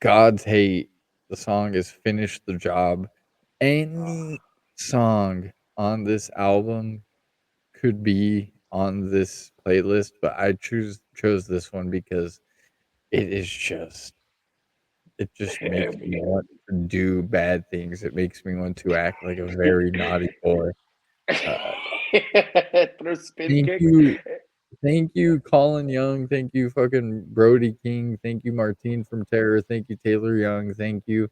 God's Hate. The song is Finish the Job. Any song on this album could be on this playlist, but I chose this one because it is just it just makes me want to do bad things. It makes me want to act like a very naughty boy. Throw spin Thank kicks. you. Thank you, Colin Young. Thank you, fucking Brody King. Thank you, Martine from Terror. Thank you, Taylor Young. Thank you,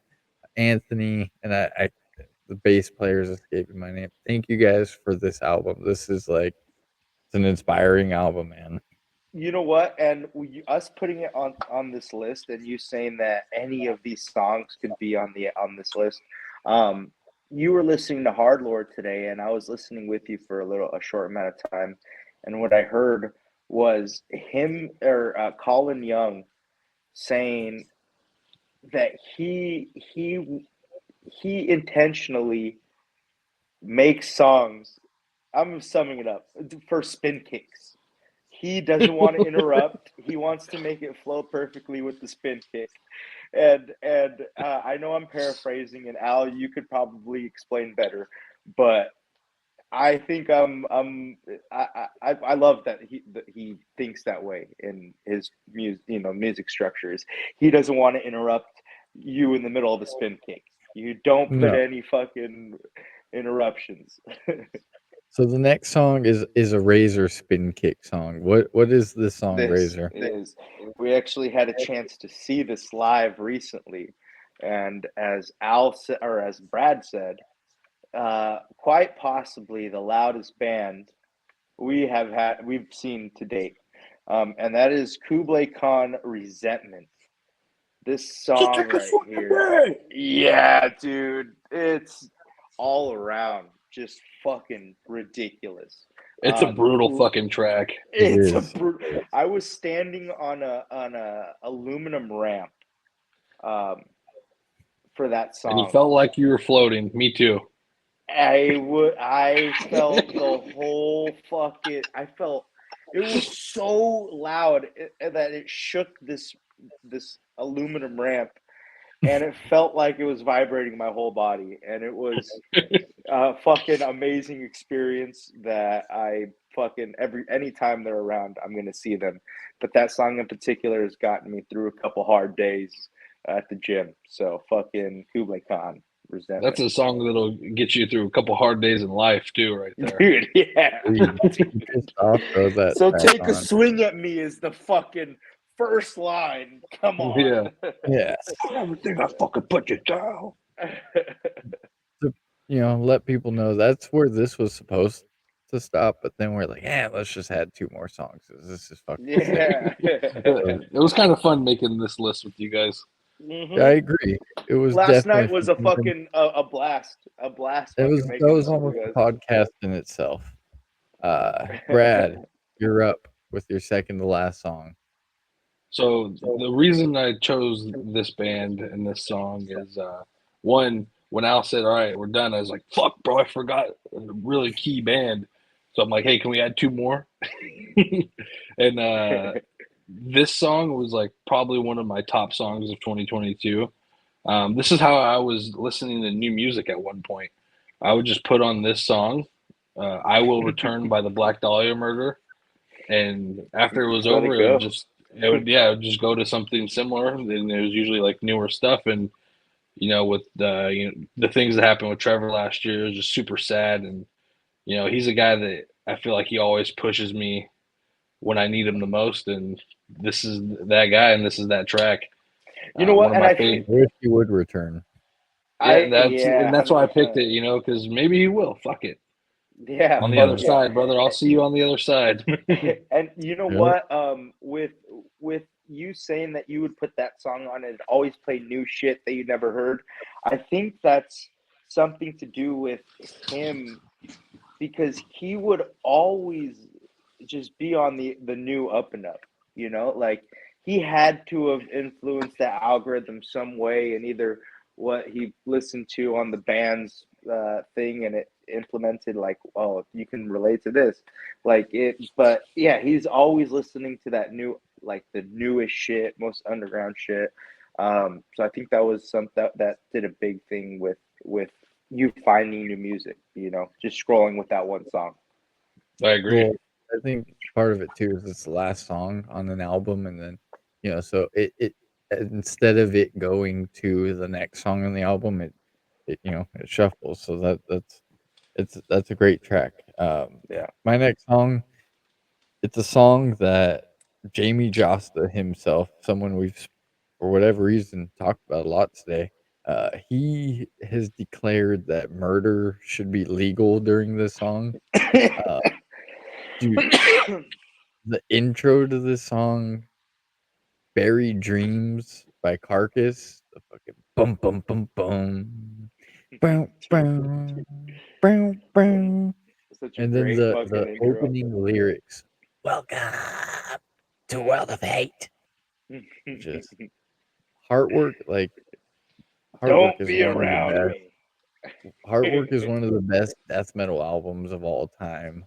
Anthony. And I the bass player is escaping my name. Thank you guys for this album. This is like, it's an inspiring album, man. You know what? And us putting it on this list, and you saying that any of these songs could be on this list. Um, you were listening to Hard Lord today, and I was listening with you for a short amount of time, and what I heard was him or Colin Young saying that he intentionally makes songs. I'm summing it up for spin kicks. He doesn't want to interrupt. He wants to make it flow perfectly with the spin kick. And I know I'm paraphrasing, and Al, you could probably explain better, but I think I love that he thinks that way in his music structures. He doesn't want to interrupt you in the middle of a spin kick. You don't put No. any fucking interruptions. So the next song is a Razor spin kick song. What is this song, This Razor? is we actually had a chance to see this live recently, and as as Brad said, quite possibly the loudest band we've seen to date, and that is Kublai Khan Resentment. This song right here, yeah, dude, it's all around just fucking ridiculous. It's a brutal fucking track. It's a I was standing on a aluminum ramp, for that And you song. felt like you were floating. Me too. I felt the whole fucking. I felt it was so loud that it shook this aluminum ramp, and it felt like it was vibrating my whole body, and it was a fucking amazing experience that I fucking anytime they're around, I'm gonna see them. But that song in particular has gotten me through a couple hard days at the gym. So fucking Kublai Khan That's Resentment. a song that'll get you through a couple hard days in life too, right there. Dude, yeah. Pissed off, throw that So back take a on. swing at me is the fucking first line. Come on. Yeah. I never think I fucking put you down. To let people know that's where this was supposed to stop, but then we're like, yeah, let's just add 2 more songs. This is fucking sick. Yeah. It was kind of fun making this list with you guys. Mhm. Yeah, I agree. It was Last night definitely was a fun. fucking a blast. A blast That fucking making was this with almost you a podcast in itself. Brad, you're up with your second to last song. So the reason I chose this band and this song is one, when Al said, "All right, we're done," I was like, "Fuck, bro, I forgot a really key band." So I'm like, "Hey, can we add 2 more?" And this song was like probably one of my top songs of 2022. This is how I was listening to new music at one point. I would just put on this song, "I Will Return" by the Black Dahlia Murder, and after it was Just let over, it go. it would just go to something similar. And it was usually like newer stuff, and with the things that happened with Trevor last year, it was just super sad. And he's a guy that I feel like he always pushes me when I need him the most, and this is that guy, and this is that track. You know One what? of And my I favorite. I wish you would return. Yeah, yeah, that's why I picked 100%. it. Because maybe he will. Fuck it. Yeah, On the fuck other yeah. side, brother. I'll see you on the other side. And you know Yep. what? With you saying that you would put that song on and always play new shit that you never heard, I think that's something to do with him, because he would always just be on the new up and up. Like he had to have influenced the algorithm some way, and either what he listened to on the band's thing, and it implemented like, oh, you can relate to this, like it. But yeah, he's always listening to that new, like the newest shit, most underground shit. So I think that was that did a big thing with you finding new music, just scrolling with that one song. I agree. Well, I think part of it too is it's the last song on an album, and then so it instead of it going to the next song on the album, it it shuffles. So that's a great track. Yeah. My next song, it's a song that Jamie Josta himself, someone we've for whatever reason talked about a lot today. He has declared that murder should be legal during this song. Uh, dude, the intro to this song, "Buried Dreams" by Carcass, the fucking bum bum bum bum, bow bow, bow bow, Such a and then great fucking the intro. opening lyrics, "Welcome to World of Hate." Just Heartwork, like Heartwork Don't is be one of the around best. me. Heartwork is one of the best death metal albums of all time.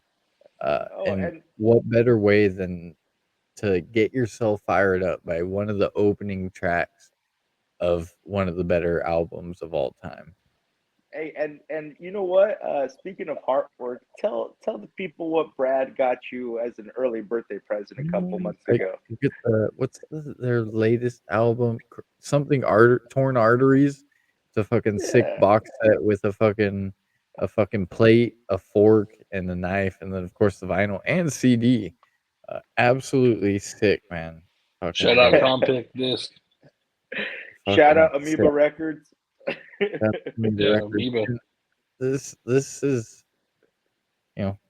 Oh, And and what better way than to get yourself fired up by one of the opening tracks of one of the better albums of all time. hey, and you know what? Speaking of artwork, tell the people what Brad got you as an early birthday present a couple months I ago. forget their latest album, something art torn arteries. It's a fucking sick Yeah. box set with a fucking plate, a fork, and a knife, and then of course the vinyl and CD. Absolutely sick, man. Shout Fucking out Compic Disc. Shout fucking out Amoeba sick. Records. That's the Yeah, record. Amoeba. This is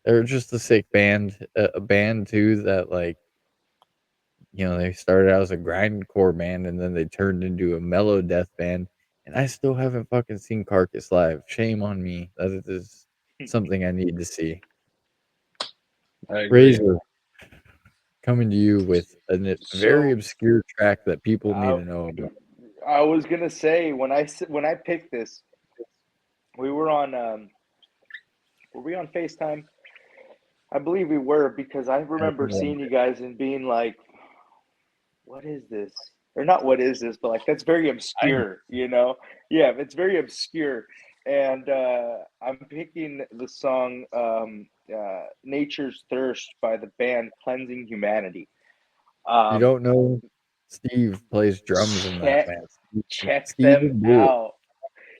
they're just a sick band, a band too that like they started out as a grindcore band and then they turned into a mellow death band. And I still haven't fucking seen Carcass live. Shame on me. That is something I need to see. I agree. Razor coming to you with a very So obscure track that people need I to know about. I was gonna say when I picked this, we were on were we on FaceTime? I believe we were because I I remember think one seeing you guys and being like, "What is this?" Or not, "What is this?" But like, that's very I know. obscure, you know? Yeah, it's very obscure. And I'm picking the song "Nature's Thirst" by the band Cleansing Humanity. If you Um, don't know, Steve plays drums in that check band. check them Steven Bull. out.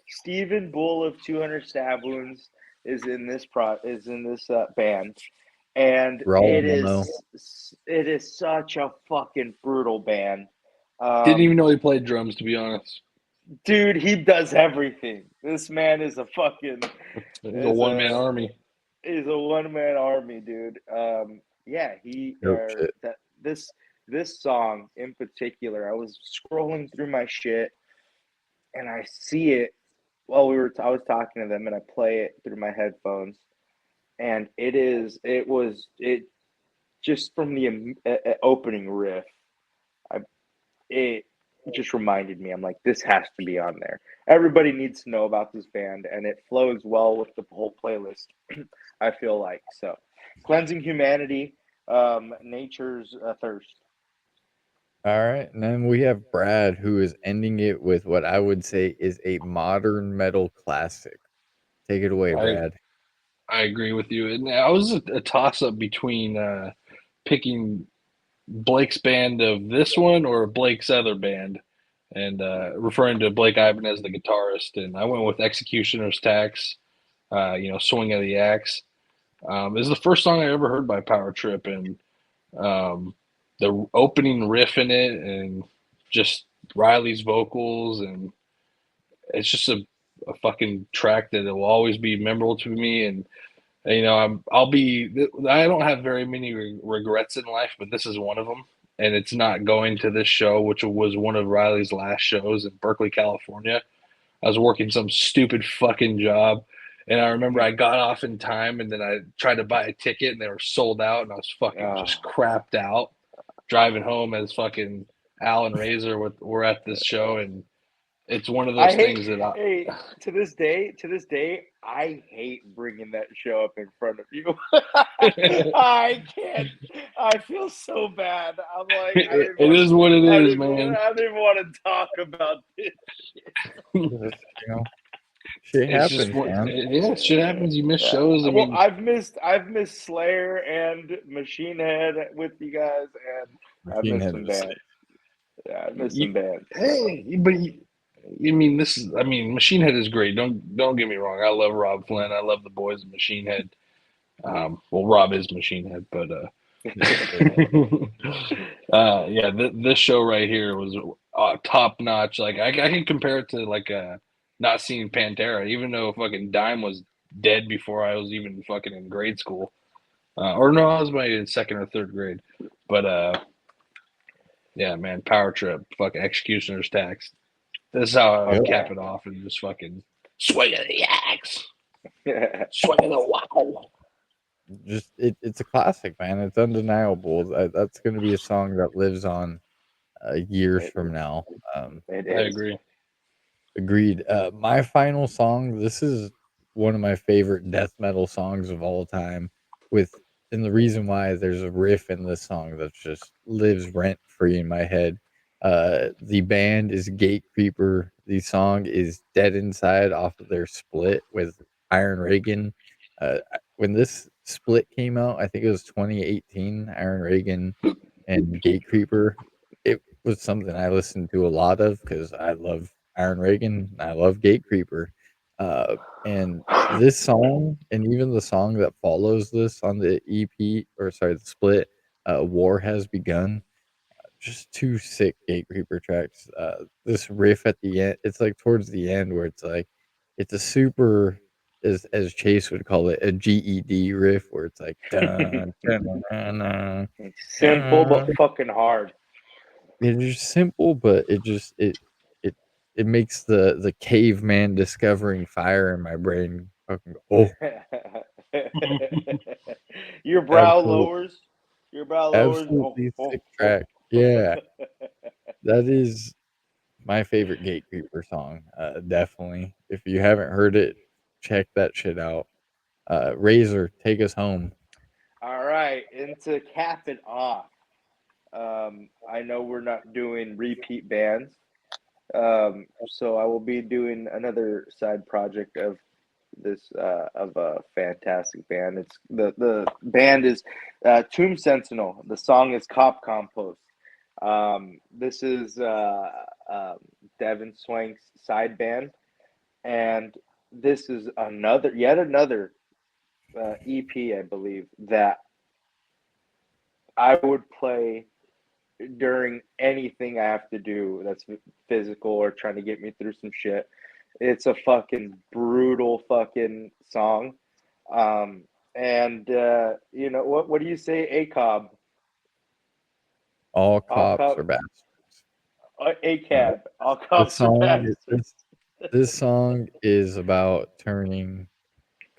Stephen Bull of 200 Stab Wounds is in this band, and Raw will know. it is such a fucking brutal band. Didn't even Um, know he played drums, to be honest. dude, he does everything. This man is a fucking He's a is one man a army. is a one man army, dude. Yeah, he Dope shit. that this song in particular. I was scrolling through my shit and I see it while I was talking to them, and I play it through my headphones, and it just from the opening riff, I it just reminded me. I'm like, this has to be on there. Everybody needs to know about this band, and it flows well with the whole playlist. I feel like so. Cleansing Humanity, Nature's Thirst. All right, and then we have Brad, who is ending it with what I would say is a modern metal classic. Take it away, I Brad. I agree with you. And I was a toss up between picking Blake's band of this one or Blake's other band, and referring to Blake Ivan as the guitarist. And I went with Executioner's Tax. Swing of the Axe. Is the first song I ever heard by Power Trip, and um, the opening riff in it, and just Riley's vocals, and it's just a fucking track that will always be memorable to me. And I don't have very many regrets in life, but this is one of them. And it's not going to this show, which was one of Riley's last shows in Berkeley, California. I was working some stupid fucking job. And I remember I got off in time, and then I tried to buy a ticket and they were sold out, and I was fucking just crapped out driving home as fucking Al and Razor were at this show. And it's one of I those hate. things that Hey, to this day, I hate bringing that show up in front of you. I can't. I feel so bad. I'm like, it is what it is, man. I didn't want to talk about this. Just, shit It's just happens, what, man. yeah, shit happens. You miss Yeah. shows. I Well, mean, I've missed Slayer and Machine Head with you guys, and I've Machine missed Head some was sick. bands. Yeah, I miss You, some bands. hey, but you mean this is? I mean, Machine Head is great. Don't get me wrong. I love Rob Flynn. I love the boys of Machine Head. Well, Rob is Machine Head, but yeah, this show right here was top notch. Like I can compare it to like not seeing Pantera, even though fucking Dime was dead before I was even fucking in grade school. Or no, I was my second or third grade. But yeah, man, Power Trip, fucking Executioner's Tax. This is how I Oh would yeah. cap it off and just fucking swing of the axe, swing of the wow. Just it's a classic, man. It's undeniable. That's going to be a song that lives on years it, from now. Um, it I is. agree. Agreed. My final song. This is one of my favorite death metal songs of all time. And the reason why there's a riff in this song that just lives rent free in my head. The band is Gate Creeper. The song is Dead Inside off of their split with Iron Reagan. When this split came out, I think it was 2018. Iron Reagan and Gate Creeper. It was something I listened to a lot of because I love Iron Reagan. I love Gate Creeper. And this song, and even the song that follows this on the EP, or sorry, the split, War Has Begun, just two sick Gate Creeper tracks. This riff at the end, it's like towards the end where it's like, it's a super, as Chase would call it, a GED riff where it's like, dun, dun, dun, dun, dun, It's simple but dun. fucking hard. It's just simple, but it it makes the caveman discovering fire in my brain fucking go, oh, Your brow absolutely, lowers. Your brow lowers. Oh, absolutely oh, sick oh. track. Yeah, that is my favorite Gatekeeper song. Definitely. If you haven't heard it, check that shit out. Razor, take us home. All right, and to cap it off, I know we're not doing repeat bands, so I will be doing another side project of this of a fantastic band. It's the band is Tomb Sentinel. The song is Cop Compost. This is Devin Swank's side band, and this is yet another EP, I believe, that I would play during anything I have to do that's physical or trying to get me through some shit. It's a fucking brutal fucking song. Um, and you know what do you say, ACOB? All All cops cop are bastards. Uh, ACAB. All the cops are song, bastards. this song is about turning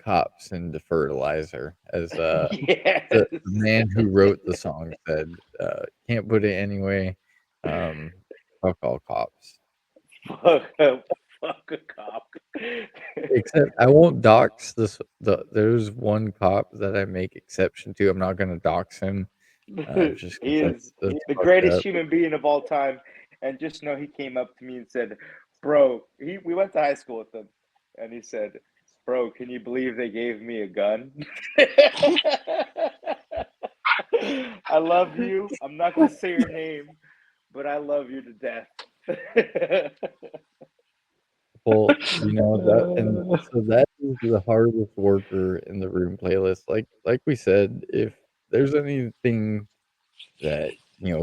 cops into fertilizer, as Yes. the man who wrote the song said. Can't put it anyway. Um, fuck all cops. Fuck a cop. Except I won't dox this. There's one cop that I make exception to. I'm not gonna dox him, just He because is that's the fucked greatest up. human being of all time. And just know he came up to me and said, "Bro, we went to high school with him." And he said, "Bro, can you believe they gave me a gun?" I love you. I'm not going to say your name, but I love you to death. Well, and so that is the hardest worker in the room playlist. Like we said, if there's anything that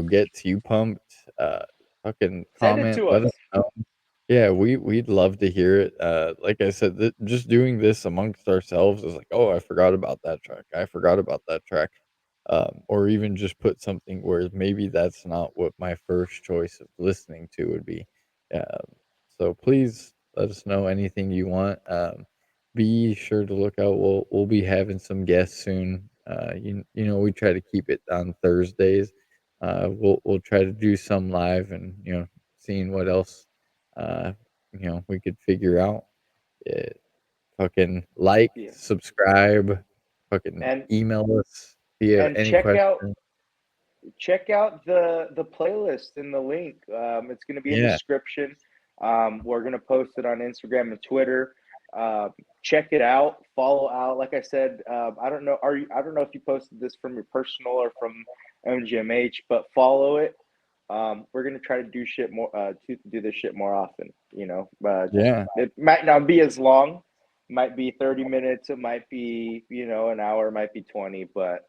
gets you pumped, fucking Send it comment, to let us us. know. Yeah, we'd love to hear it. Like I said, just doing this amongst ourselves is like, oh, I forgot about that track. I forgot about that track. Or even just put something where maybe that's not what my first choice of listening to would be. So please let us know anything you want. Be sure to look out. We'll be having some guests soon. We try to keep it on Thursdays. We'll try to do some live and seeing what else uh, we could figure out. Yeah, fucking like, Yeah. subscribe, fucking And email us if you have and any questions. check out the playlist in the link. It's going to be in the Yeah, description. We're going to post it on Instagram and Twitter. Check it out. Follow out. Like I said, I don't know. I don't know if you posted this from your personal or from MGMH, but follow it. we're gonna try to do shit more to do this shit more often. Yeah. It might not be as long. Might be 30 minutes. It might be an hour. It might be 20. But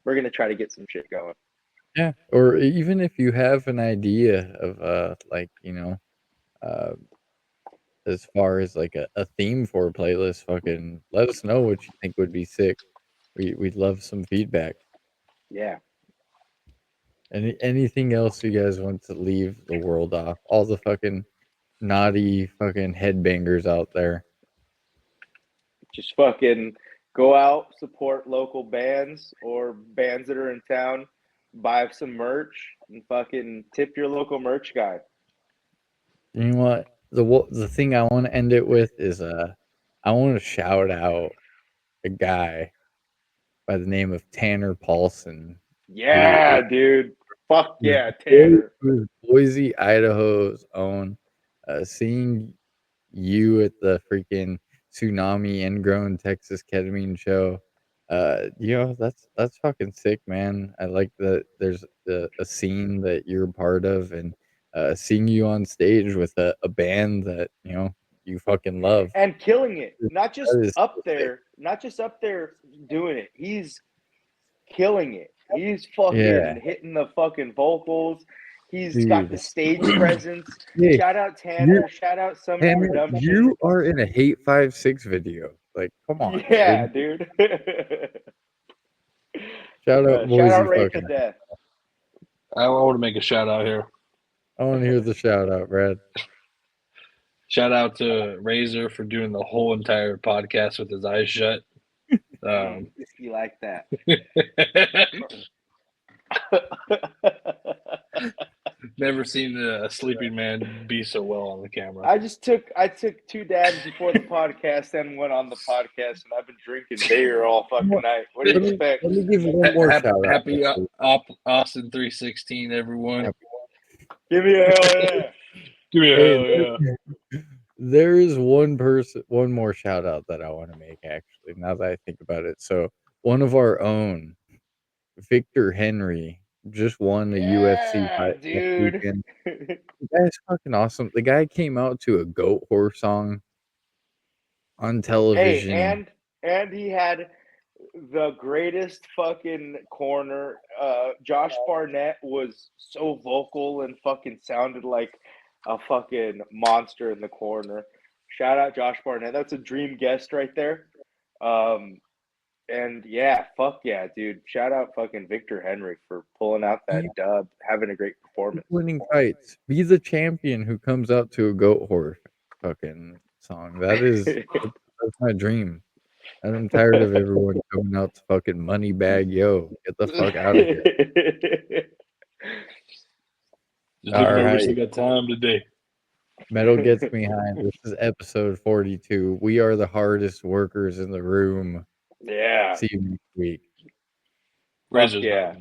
we're gonna try to get some shit going. Yeah. Or even if you have an idea of uh as far as like a theme for a playlist, fucking let us know what you think would be sick. We'd love some feedback. Yeah. Anything else you guys want to leave the world off? All the fucking naughty fucking headbangers out there. Just fucking go out, support local bands or bands that are in town, buy some merch, and fucking tip your local merch guy. You know what? The thing I want to end it with is I want to shout out a guy by the name of Tanner Paulson, who Yeah, dude. Fuck is yeah, Tanner. Boise, Idaho's own. Seeing you at the freaking Tsunami Ingrown Texas Ketamine show, that's fucking sick, man. I like that there's a scene that you're a part of, and seeing you on stage with a band that you fucking love. And killing it. Not just That is up so sick. there, not just up there doing it. He's killing it. He's Yeah, fucking hitting the fucking vocals. He's got the dude. stage presence. Hey, Shout out you Tanner. Shout out Summer Tanner, Redemption. you are in a Hate 5-6 video. Like, come on, Yeah, dude. dude. Shout out Shout Boise out Ray to fucking. death. I want to make a shout out here. I want to hear the shout out, Brad. Shout out to Razor for doing the whole entire podcast with his eyes shut. You like that? Never seen a sleeping man be so well on the camera. I took 2 dabs before the podcast and went on the podcast, and I've been drinking beer all fucking night. What do you expect? Let me give you one more shout out. Happy Austin 316, everyone. Give me a hell yeah. Give me a Hey, hell yeah. there is one more shout out that I want to make, actually, now that I think about it. So, one of our own, Victor Henry, just won the UFC Yeah, fight this dude. weekend. The guy's fucking awesome. The guy came out to a goat horse song on Hey, television. and he had the greatest fucking corner. Josh Barnett was so vocal and fucking sounded like a fucking monster in the corner. Shout out Josh Barnett. That's a dream guest right there. And yeah, fuck yeah, dude. Shout out fucking Victor Henry for pulling out that Yeah, dub, having a great performance. winning fights. Be the champion who comes out to a goat horse fucking song. That's my dream. And I'm tired of everyone coming out to fucking money bag. Yo, get the fuck out of here. Just All looking over right. some good time today. Metal gets me high. This is episode 42. We are the hardest workers in the room. Yeah. See you next week. Fuck yeah.